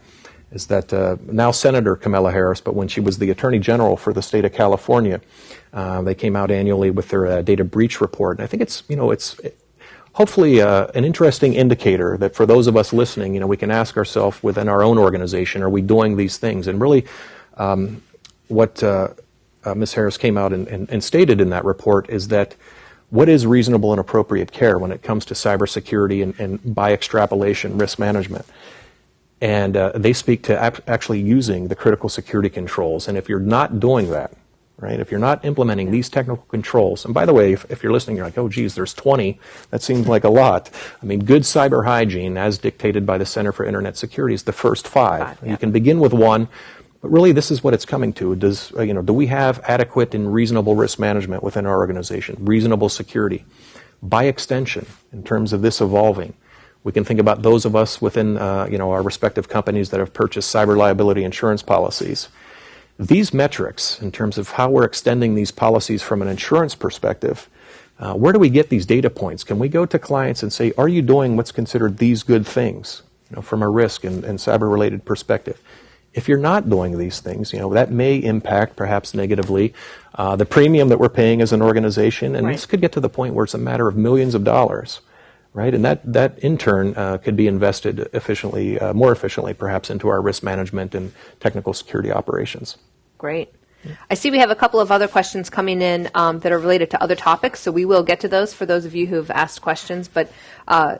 is that now Senator Kamala Harris, but when she was the Attorney General for the state of California, they came out annually with their data breach report. And I think it's hopefully an interesting indicator that for those of us listening, we can ask ourselves within our own organization, are we doing these things? And really what Ms. Harris came out and stated in that report is that what is reasonable and appropriate care when it comes to cybersecurity and by extrapolation risk management? And they speak to actually using the critical security controls. And if you're not doing that, right, if you're not implementing these technical controls, and by the way, if you're listening, you're like, oh, geez, there's 20. That seems like a lot. I mean, good cyber hygiene, as dictated by the Center for Internet Security, is the first 5. You can begin with 1, but really this is what it's coming to. Do we have adequate and reasonable risk management within our organization? Reasonable security. By extension, in terms of this evolving, we can think about those of us within our respective companies that have purchased cyber liability insurance policies. These metrics, in terms of how we're extending these policies from an insurance perspective, where do we get these data points? Can we go to clients and say, are you doing what's considered these good things from a risk and cyber-related perspective? If you're not doing these things, that may impact perhaps negatively the premium that we're paying as an organization, and this could get to the point where it's a matter of millions of dollars. Right, and that in turn could be invested efficiently, more efficiently, perhaps, into our risk management and technical security operations. Great. I see we have a couple of other questions coming in that are related to other topics, so we will get to those for those of you who have asked questions. But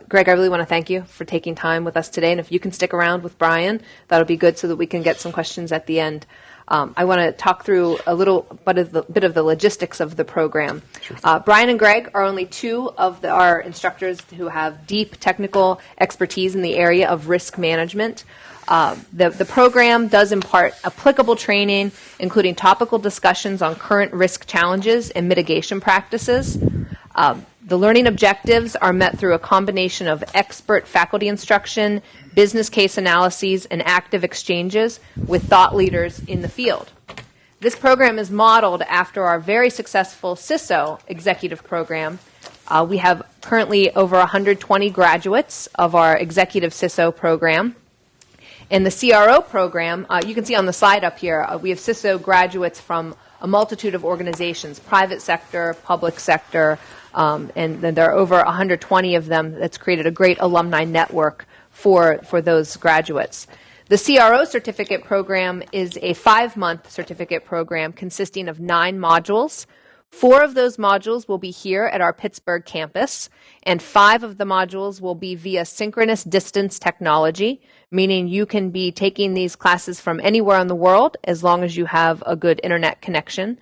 Greg, I really want to thank you for taking time with us today, and if you can stick around with Brian, that'll be good so that we can get some questions at the end. I want to talk through a little bit of the logistics of the program. Sure. Brian and Greg are only 2 of our instructors who have deep technical expertise in the area of risk management. The program does impart applicable training, including topical discussions on current risk challenges and mitigation practices. The learning objectives are met through a combination of expert faculty instruction, business case analyses, and active exchanges with thought leaders in the field. This program is modeled after our very successful CISO executive program. We have currently over 120 graduates of our executive CISO program. And the CRO program, you can see on the slide up here, we have CISO graduates from a multitude of organizations, private sector, public sector, and then there are over 120 of them. That's created a great alumni network for those graduates. The CRO Certificate Program is a 5-month certificate program consisting of 9 modules. 4 of those modules will be here at our Pittsburgh campus, and 5 of the modules will be via synchronous distance technology, meaning you can be taking these classes from anywhere in the world as long as you have a good internet connection.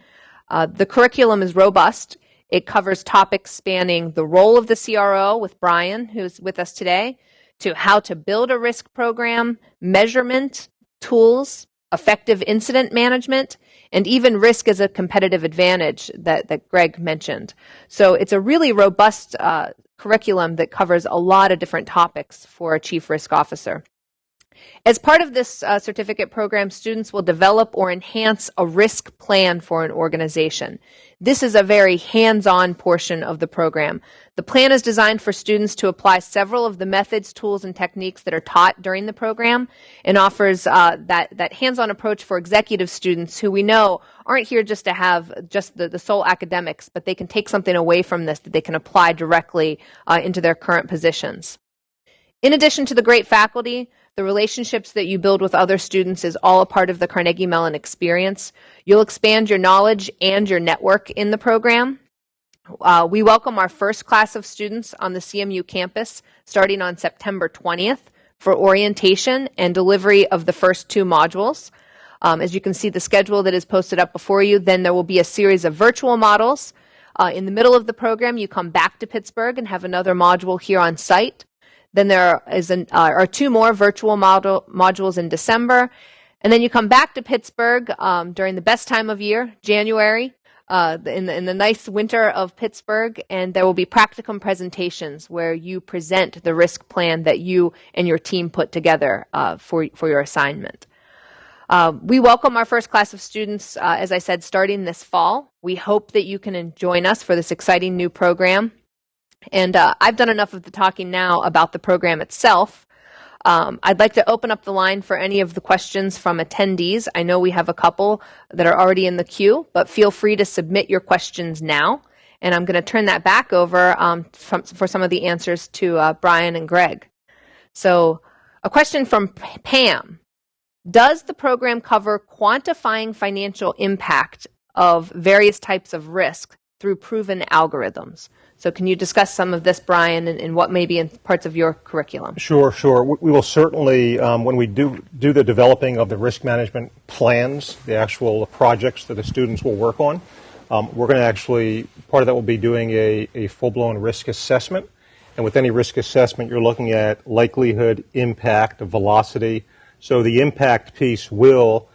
The curriculum is robust. It covers topics spanning the role of the CRO with Brian, who's with us today, to how to build a risk program, measurement, tools, effective incident management, and even risk as a competitive advantage that Greg mentioned. So it's a really robust curriculum that covers a lot of different topics for a chief risk officer. As part of this certificate program, students will develop or enhance a risk plan for an organization. This is a very hands-on portion of the program. The plan is designed for students to apply several of the methods, tools, and techniques that are taught during the program and offers that hands-on approach for executive students who we know aren't here just to have just the sole academics, but they can take something away from this that they can apply directly into their current positions. In addition to the great faculty, the relationships that you build with other students is all a part of the Carnegie Mellon experience. You'll expand your knowledge and your network in the program. We welcome our first class of students on the CMU campus starting on September 20th for orientation and delivery of the first 2 modules. As you can see the schedule that is posted up before you, then there will be a series of virtual models. In the middle of the program, you come back to Pittsburgh and have another module here on site. Then there are 2 more virtual modules in December. And then you come back to Pittsburgh during the best time of year, January, in the nice winter of Pittsburgh, and there will be practicum presentations where you present the risk plan that you and your team put together for your assignment. We welcome our first class of students, as I said, starting this fall. We hope that you can join us for this exciting new program. And I've done enough of the talking now about the program itself. I'd like to open up the line for any of the questions from attendees. I know we have a couple that are already in the queue, but feel free to submit your questions now. And I'm going to turn that back over for some of the answers to Brian and Greg. So a question from Pam. Does the program cover quantifying financial impact of various types of risk through proven algorithms? So can you discuss some of this, Brian, and what may be in parts of your curriculum? Sure. We will certainly, when we do the developing of the risk management plans, the actual projects that the students will work on, we're going to actually, part of that will be doing a full-blown risk assessment. And with any risk assessment, you're looking at likelihood, impact, velocity. So the impact piece will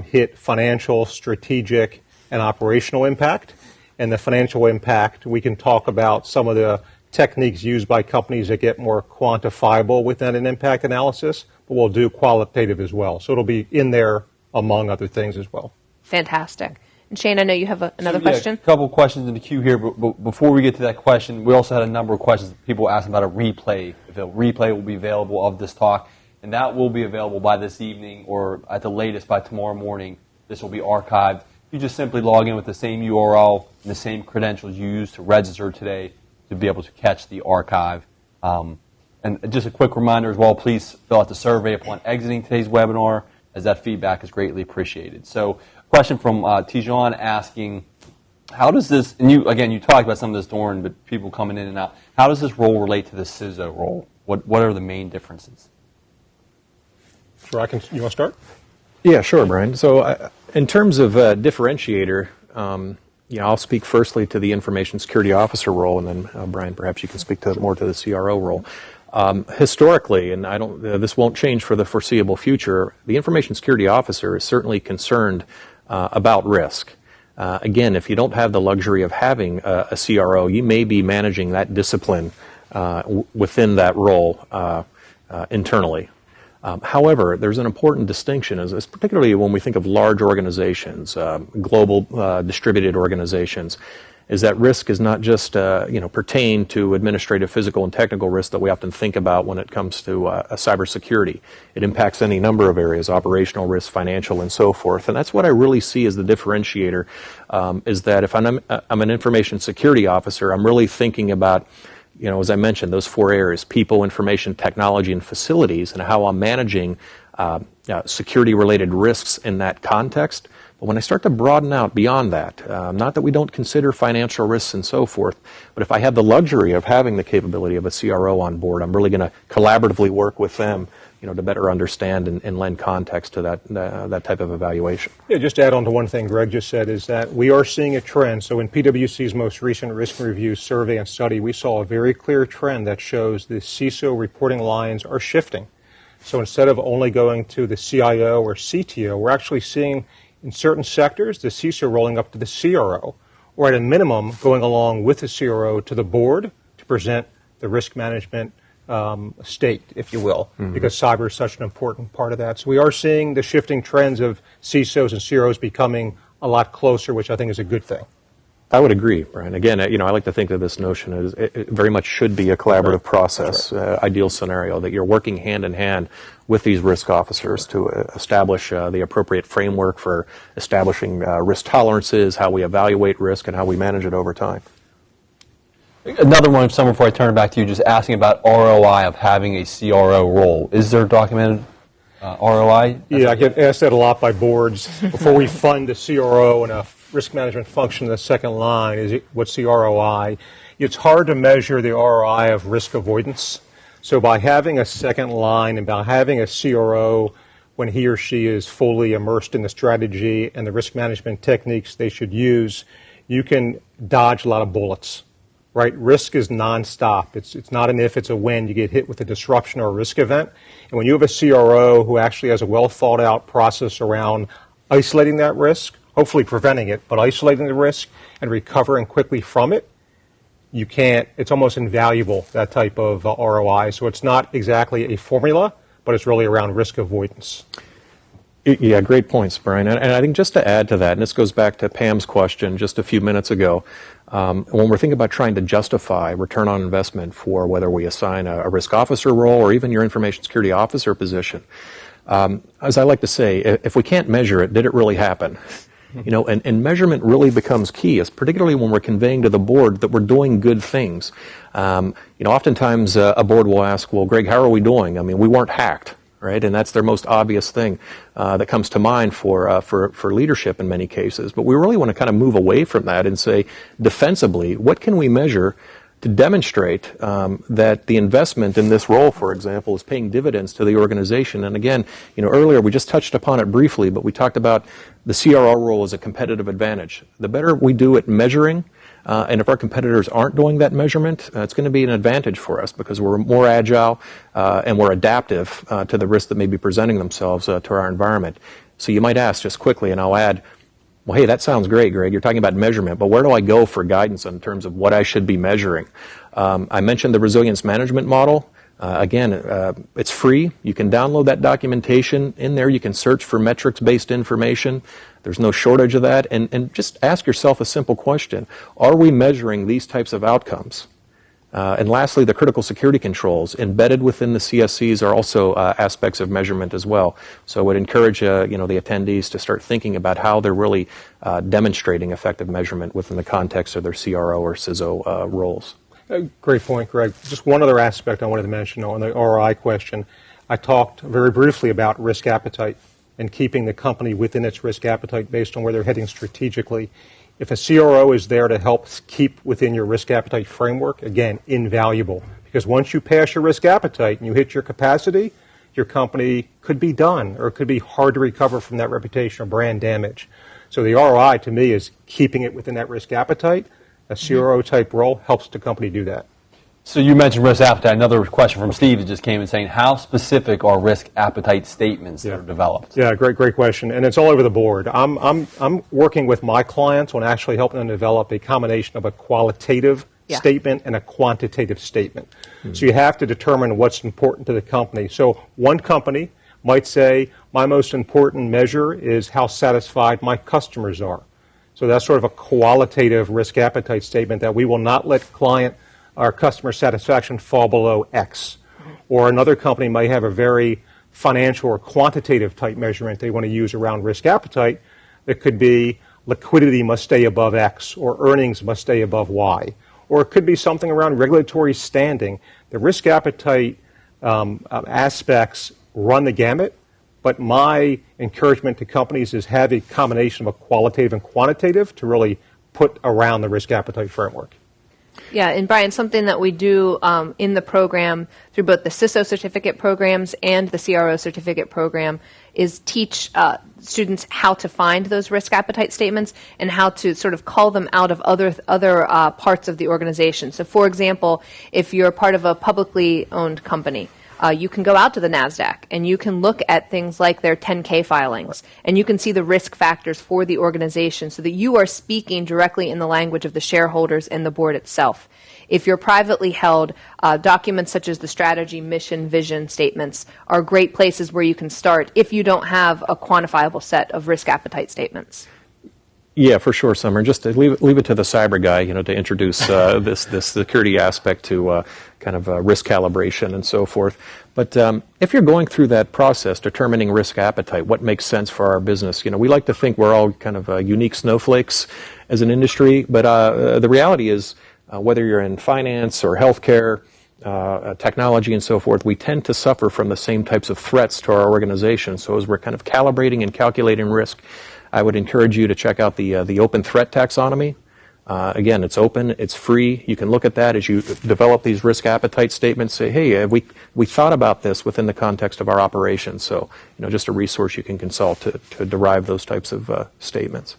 hit financial, strategic, and operational impact. And the financial impact, we can talk about some of the techniques used by companies that get more quantifiable within an impact analysis, but we'll do qualitative as well. So it'll be in there among other things as well. Fantastic. And Shane, I know you have another question. A couple of questions in the queue here, but before we get to that question, we also had a number of questions people asking about a replay. If a replay will be available of this talk, and that will be available by this evening or at the latest by tomorrow morning. This will be archived. You just simply log in with the same URL and the same credentials you used to register today to be able to catch the archive. And just a quick reminder as well, please fill out the survey upon exiting today's webinar, as that feedback is greatly appreciated. So a question from Tijan asking, how does this, and you talked about some of this during, but people coming in and out, how does this role relate to the CISO role? What are the main differences? Sure, you want to start? Yeah, sure, Brian. So in terms of differentiator, I'll speak firstly to the information security officer role, and then Brian, perhaps you can speak more to the CRO role. Historically, and this won't change for the foreseeable future, the information security officer is certainly concerned about risk. Again, if you don't have the luxury of having a CRO, you may be managing that discipline within that role internally. However, there's an important distinction, as particularly when we think of large organizations, global distributed organizations, is that risk is not just pertain to administrative, physical, and technical risk that we often think about when it comes to cybersecurity. It impacts any number of areas, operational risk, financial, and so forth. And that's what I really see as the differentiator, is that if I'm an information security officer, I'm really thinking about, as I mentioned, those four areas: people, information, technology, and facilities, and how I'm managing security-related risks in that context. But when I start to broaden out beyond that, not that we don't consider financial risks and so forth, but if I have the luxury of having the capability of a CRO on board, I'm really going to collaboratively work with them, to better understand and lend context to that type of evaluation. Yeah, just to add on to one thing Greg just said is that we are seeing a trend. So in PwC's most recent risk review survey and study, we saw a very clear trend that shows the CISO reporting lines are shifting. So instead of only going to the CIO or CTO, we're actually seeing in certain sectors the CISO rolling up to the CRO, or at a minimum going along with the CRO to the board to present the risk management state, if you will, because cyber is such an important part of that. So we are seeing the shifting trends of CISOs and CROs becoming a lot closer, which I think is a good thing. I would agree, Brian. Again, I like to think that this notion is it very much should be a collaborative process, ideal scenario, that you're working hand in hand with these risk officers to establish the appropriate framework for establishing risk tolerances, how we evaluate risk, and how we manage it over time. Another one, Summer, before I turn it back to you, just asking about ROI of having a CRO role. Is there documented ROI? Yeah, I get asked that a lot by boards. Before we fund a CRO and a risk management function in the second line, what's the ROI? It's hard to measure the ROI of risk avoidance. So by having a second line and by having a CRO when he or she is fully immersed in the strategy and the risk management techniques they should use, you can dodge a lot of bullets. Right? Risk is nonstop. It's not an if, it's a when. You get hit with a disruption or a risk event. And when you have a CRO who actually has a well thought out process around isolating that risk, hopefully preventing it, but isolating the risk and recovering quickly from it, you can't, it's almost invaluable, that type of ROI. So it's not exactly a formula, but it's really around risk avoidance. Yeah, great points, Brian. And I think just to add to that, and this goes back to Pam's question just a few minutes ago, when we're thinking about trying to justify return on investment for whether we assign a risk officer role or even your information security officer position, as I like to say, if we can't measure it, did it really happen? You know, and measurement really becomes key, particularly when we're conveying to the board that we're doing good things. You know, oftentimes a board will ask, well, Greg, how are we doing? I mean, we weren't hacked, right? And that's their most obvious thing that comes to mind for leadership in many cases. But we really want to kind of move away from that and say, defensively, what can we measure to demonstrate that the investment in this role, for example, is paying dividends to the organization? And again, you know, earlier we just touched upon it briefly, but we talked about the CRO role as a competitive advantage. The better we do at measuring, and if our competitors aren't doing that measurement, it's going to be an advantage for us because we're more agile and we're adaptive to the risks that may be presenting themselves to our environment. So you might ask just quickly, and I'll add, well, hey, that sounds great, Greg. You're talking about measurement, but where do I go for guidance in terms of what I should be measuring? I mentioned the resilience management model. Again, it's free. You can download that documentation. In there, you can search for metrics-based information. There's no shortage of that. And just ask yourself a simple question. Are we measuring these types of outcomes? And lastly, the critical security controls embedded within the CSCs are also aspects of measurement as well. So I would encourage you know, the attendees to start thinking about how they're really demonstrating effective measurement within the context of their CRO or CISO roles. Great point, Greg. Just one other aspect I wanted to mention on the ROI question. I talked very briefly about risk appetite and keeping the company within its risk appetite based on where they're heading strategically. If a CRO is there to help keep within your risk appetite framework, again, invaluable. Because once you pass your risk appetite and you hit your capacity, your company could be done, or it could be hard to recover from that reputation or brand damage. So the ROI, to me, is keeping it within that risk appetite. A CRO-type role helps the company do that. So you mentioned risk appetite. Another question from Steve that just came in saying, how specific are risk appetite statements that are developed? Yeah, great question. And it's all over the board. I'm working with my clients on actually helping them develop a combination of a qualitative statement and a quantitative statement. So you have to determine what's important to the company. So one company might say, my most important measure is how satisfied my customers are. So that's sort of a qualitative risk appetite statement that we will not let our customer satisfaction fall below X. Or another company might have a very financial or quantitative type measurement they want to use around risk appetite that could be liquidity must stay above X or earnings must stay above Y. Or it could be something around regulatory standing. The risk appetite aspects run the gamut, but my encouragement to companies is have a combination of a qualitative and quantitative to really put around the risk appetite framework. Yeah, and Brian, something that we do in the program through both the CISO certificate programs and the CRO certificate program is teach students how to find those risk appetite statements and how to sort of call them out of other parts of the organization. So, for example, if you're part of a publicly owned company, you can go out to the NASDAQ and you can look at things like their 10K filings and you can see the risk factors for the organization so that you are speaking directly in the language of the shareholders and the board itself. If you're privately held, documents such as the strategy, mission, vision statements are great places where you can start if you don't have a quantifiable set of risk appetite statements. Yeah, for sure, Summer. Just to leave it to the cyber guy, you know, to introduce this security aspect to kind of risk calibration and so forth. But if you're going through that process, determining risk appetite, what makes sense for our business, you know, we like to think we're all kind of unique snowflakes as an industry, but the reality is whether you're in finance or healthcare, technology and so forth, we tend to suffer from the same types of threats to our organization. So as we're kind of calibrating and calculating risk, I would encourage you to check out the open threat taxonomy. Again, it's open, it's free. You can look at that as you develop these risk appetite statements. Say, hey, we thought about this within the context of our operations. So, you know, just a resource you can consult to derive those types of statements.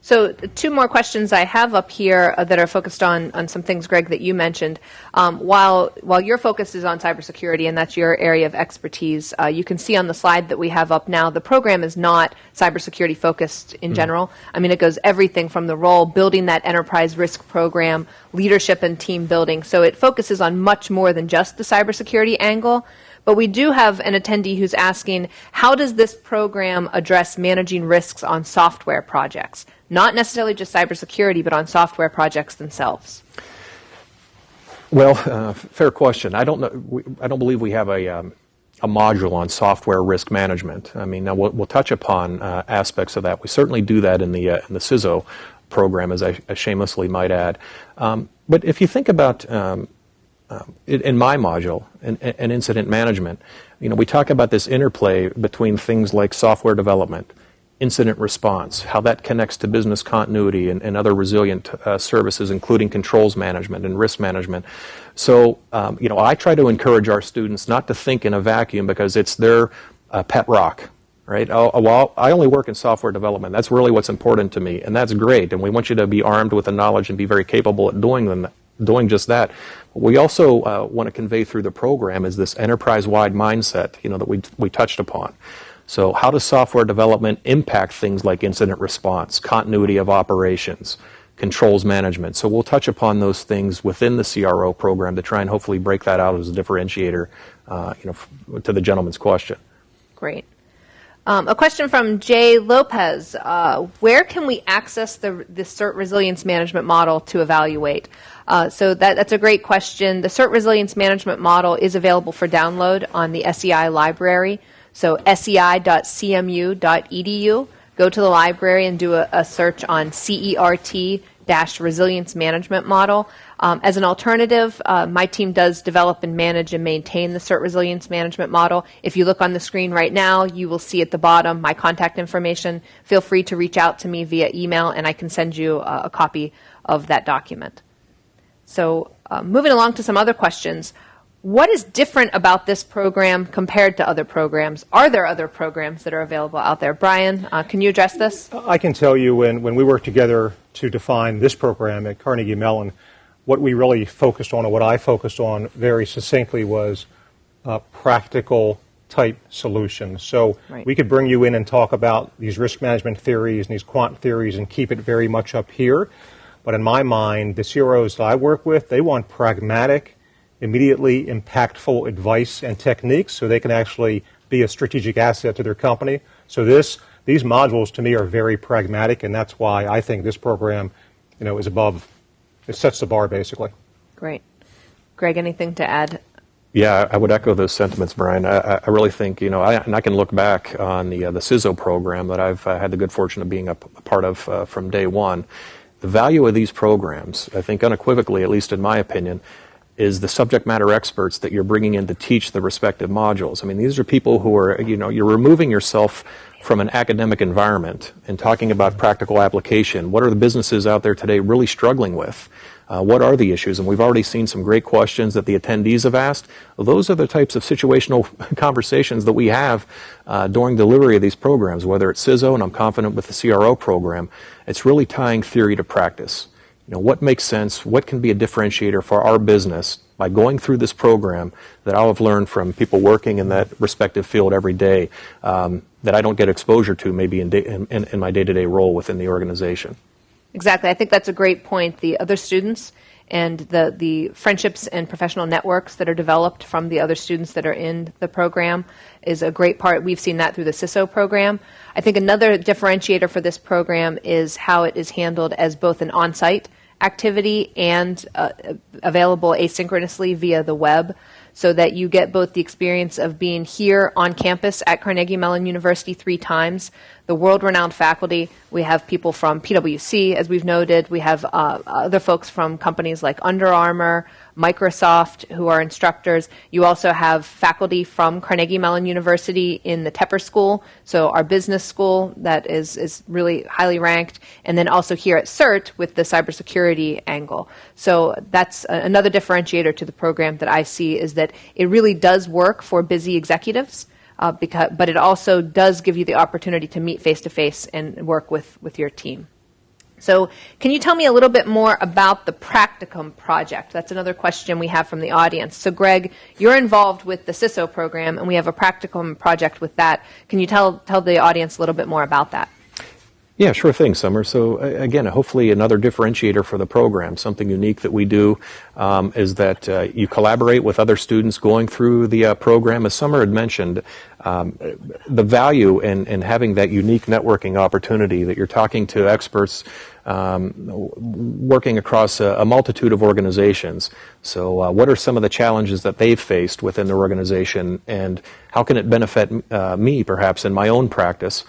So two more questions I have up here that are focused on some things, Greg, that you mentioned. While your focus is on cybersecurity, and that's your area of expertise, you can see on the slide that we have up now, the program is not cybersecurity focused in general. I mean, it goes everything from the role, building that enterprise risk program, leadership and team building. So it focuses on much more than just the cybersecurity angle. But we do have an attendee who's asking, how does this program address managing risks on software projects? Not necessarily just cybersecurity, but on software projects themselves. Well, fair question. I don't believe we have a module on software risk management. I mean, now we'll touch upon aspects of that. We certainly do that in the CISO program, as I shamelessly might add. But if you think about in my module, in incident management, we talk about this interplay between things like software development, incident response, how that connects to business continuity and other resilient services, including controls management and risk management. So, I try to encourage our students not to think in a vacuum because it's their pet rock. Right? Well, I only work in software development. That's really what's important to me, and that's great. And we want you to be armed with the knowledge and be very capable at doing just that. What we also want to convey through the program is this enterprise-wide mindset, that we touched upon. So how does software development impact things like incident response, continuity of operations, controls management? So we'll touch upon those things within the CRO program to try and hopefully break that out as a differentiator, to the gentleman's question. Great. A question from Jay Lopez. Where can we access the CERT Resilience Management Model to evaluate? So that's a great question. The CERT Resilience Management Model is available for download on the SEI library. So sei.cmu.edu. Go to the library and do a search on CERT-Resilience Management Model. As an alternative, my team does develop and manage and maintain the CERT Resilience Management Model. If you look on the screen right now, you will see at the bottom my contact information. Feel free to reach out to me via email, and I can send you a copy of that document. So moving along to some other questions. What is different about this program compared to other programs? Are there other programs that are available out there? Brian, can you address this? I can tell you when we worked together to define this program at Carnegie Mellon, what we really focused on, or what I focused on very succinctly, was practical type solutions. So we could bring you in and talk about these risk management theories and these quant theories and keep it very much up here. But in my mind, the CROs that I work with, they want pragmatic, immediately impactful advice and techniques so they can actually be a strategic asset to their company. So these modules to me are very pragmatic, and that's why I think this program, is above. It sets the bar basically. Great. Greg, anything to add? Yeah, I would echo those sentiments, Brian. I really think, and I can look back on the CISO program that I've had the good fortune of being a part of from day one. The value of these programs, I think unequivocally, at least in my opinion, is the subject matter experts that you're bringing in to teach the respective modules. I mean, these are people who are, you're removing yourself from an academic environment and talking about practical application. What are the businesses out there today really struggling with? What are the issues? And we've already seen some great questions that the attendees have asked. Well, those are the types of situational conversations that we have during delivery of these programs, whether it's CISO, and I'm confident with the CRO program. It's really tying theory to practice. What makes sense, what can be a differentiator for our business by going through this program that I'll have learned from people working in that respective field every day that I don't get exposure to maybe in my day-to-day role within the organization. Exactly. I think that's a great point. The other students and the friendships and professional networks that are developed from the other students that are in the program is a great part. We've seen that through the CISO program. I think another differentiator for this program is how it is handled as both an on-site activity and available asynchronously via the web, so that you get both the experience of being here on campus at Carnegie Mellon University 3 times, the world-renowned faculty. We have people from PwC, as we've noted. We have other folks from companies like Under Armour, Microsoft, who are instructors. You also have faculty from Carnegie Mellon University in the Tepper School, so our business school that is really highly ranked, and then also here at CERT with the cybersecurity angle. So that's another differentiator to the program that I see, is that it really does work for busy executives, but it also does give you the opportunity to meet face-to-face and work with your team. So can you tell me a little bit more about the practicum project? That's another question we have from the audience. So Greg, you're involved with the CISO program, and we have a practicum project with that. Can you tell the audience a little bit more about that? Yeah, sure thing, Summer. So again, hopefully another differentiator for the program, something unique that we do is that you collaborate with other students going through the program. As Summer had mentioned, the value in having that unique networking opportunity that you're talking to experts working across a multitude of organizations. So what are some of the challenges that they've faced within their organization, and how can it benefit me perhaps in my own practice?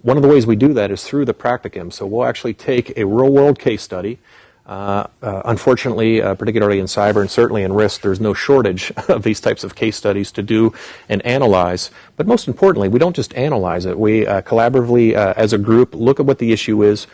One of the ways we do that is through the practicum. So we'll actually take a real-world case study. Unfortunately, particularly in cyber and certainly in risk, there's no shortage of these types of case studies to do and analyze. But most importantly, we don't just analyze it. We collaboratively, as a group, look at what the issue is,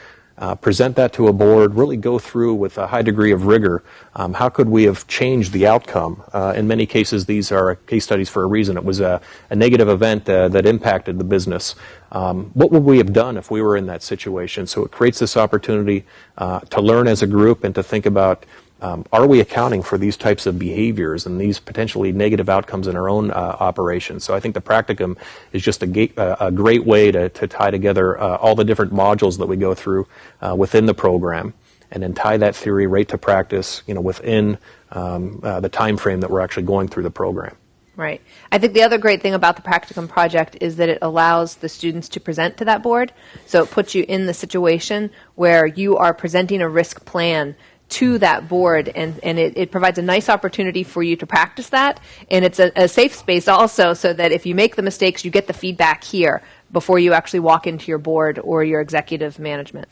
present that to a board, really go through with a high degree of rigor. How could we have changed the outcome? In many cases, these are case studies for a reason. It was a negative event that impacted the business. What would we have done if we were in that situation? So it creates this opportunity to learn as a group and to think about, are we accounting for these types of behaviors and these potentially negative outcomes in our own operations? So I think the practicum is just a great way to tie together all the different modules that we go through within the program, and then tie that theory right to practice, within the time frame that we're actually going through the program. Right. I think the other great thing about the practicum project is that it allows the students to present to that board. So it puts you in the situation where you are presenting a risk plan to that board, and it provides a nice opportunity for you to practice that, and it's a safe space also, so that if you make the mistakes, you get the feedback here before you actually walk into your board or your executive management.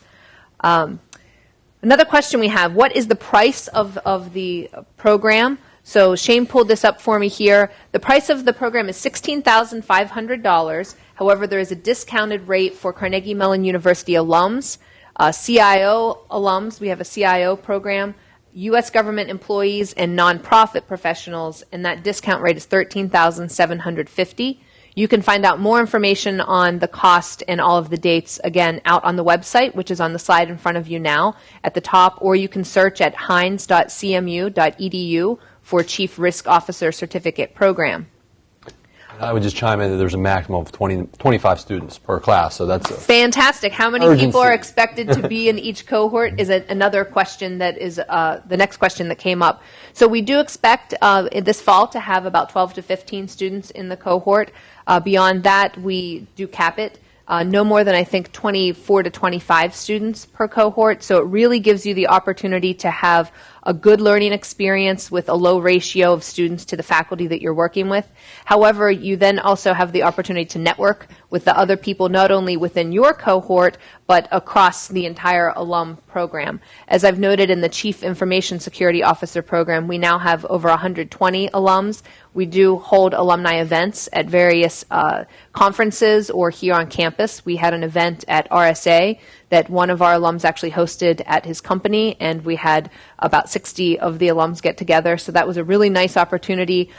Another question we have, what is the price of the program? So Shane pulled this up for me here. The price of the program is $16,500. However, there is a discounted rate for Carnegie Mellon University alums, CIO alums. We have a CIO program, U.S. government employees, and nonprofit professionals, and that discount rate is $13,750. You can find out more information on the cost and all of the dates, again, out on the website, which is on the slide in front of you now at the top, or you can search at heinz.cmu.edu for Chief Risk Officer Certificate Program. I would just chime in that there's a maximum of 25 students per class, so that's fantastic. How many urgency. people are expected to be in each cohort is another question that is the next question that came up. So we do expect this fall to have about 12 to 15 students in the cohort. Beyond that, we do cap it. No more than, I think, 24 to 25 students per cohort. So it really gives you the opportunity to have a good learning experience with a low ratio of students to the faculty that you're working with. However, you then also have the opportunity to network with the other people, not only within your cohort, but across the entire alum program. As I've noted in the Chief Information Security Officer program, we now have over 120 alums. We do hold alumni events at various conferences or here on campus. We had an event at RSA that one of our alums actually hosted at his company, and we had about 60 of the alums get together. So that was a really nice opportunity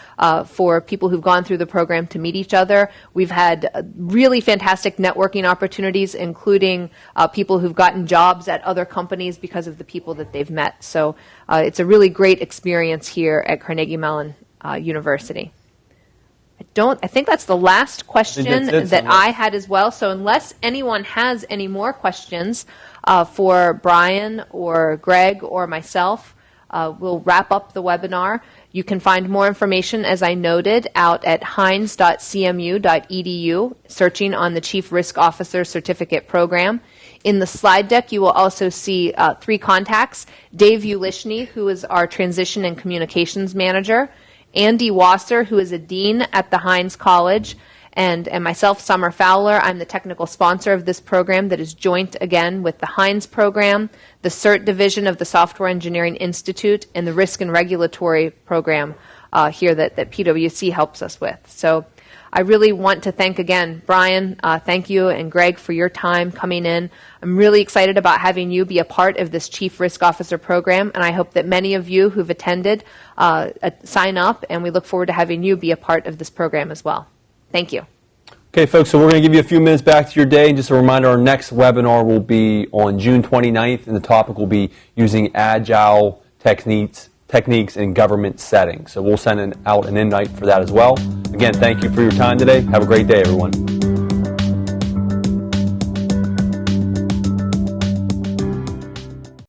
for people who've gone through the program to meet each other. We've had really fantastic networking opportunities, including people who've gotten jobs at other companies because of the people that they've met. So it's a really great experience here at Carnegie Mellon University. I think that's the last question that I had as well. So unless anyone has any more questions for Brian or Greg or myself, we'll wrap up the webinar. You can find more information, as I noted, out at heinz.cmu.edu, searching on the Chief Risk Officer Certificate Program. In the slide deck, you will also see 3 contacts: Dave Ulishny, who is our Transition and Communications Manager; Andy Wasser, who is a dean at the Heinz College, and myself, Summer Fowler. I'm the technical sponsor of this program that is joint, again, with the Heinz program, the CERT Division of the Software Engineering Institute, and the Risk and Regulatory program here that PwC helps us with. So I really want to thank, again, Brian, thank you, and Greg for your time coming in. I'm really excited about having you be a part of this Chief Risk Officer program, and I hope that many of you who've attended sign up, and we look forward to having you be a part of this program as well. Thank you. Okay. Okay, folks, so we're going to give you a few minutes back to your day. And just a reminder, our next webinar will be on June 29th, and the topic will be using agile techniques in government settings. So we'll send out an invite for that as well. Again, thank you for your time today. Have a great day, everyone.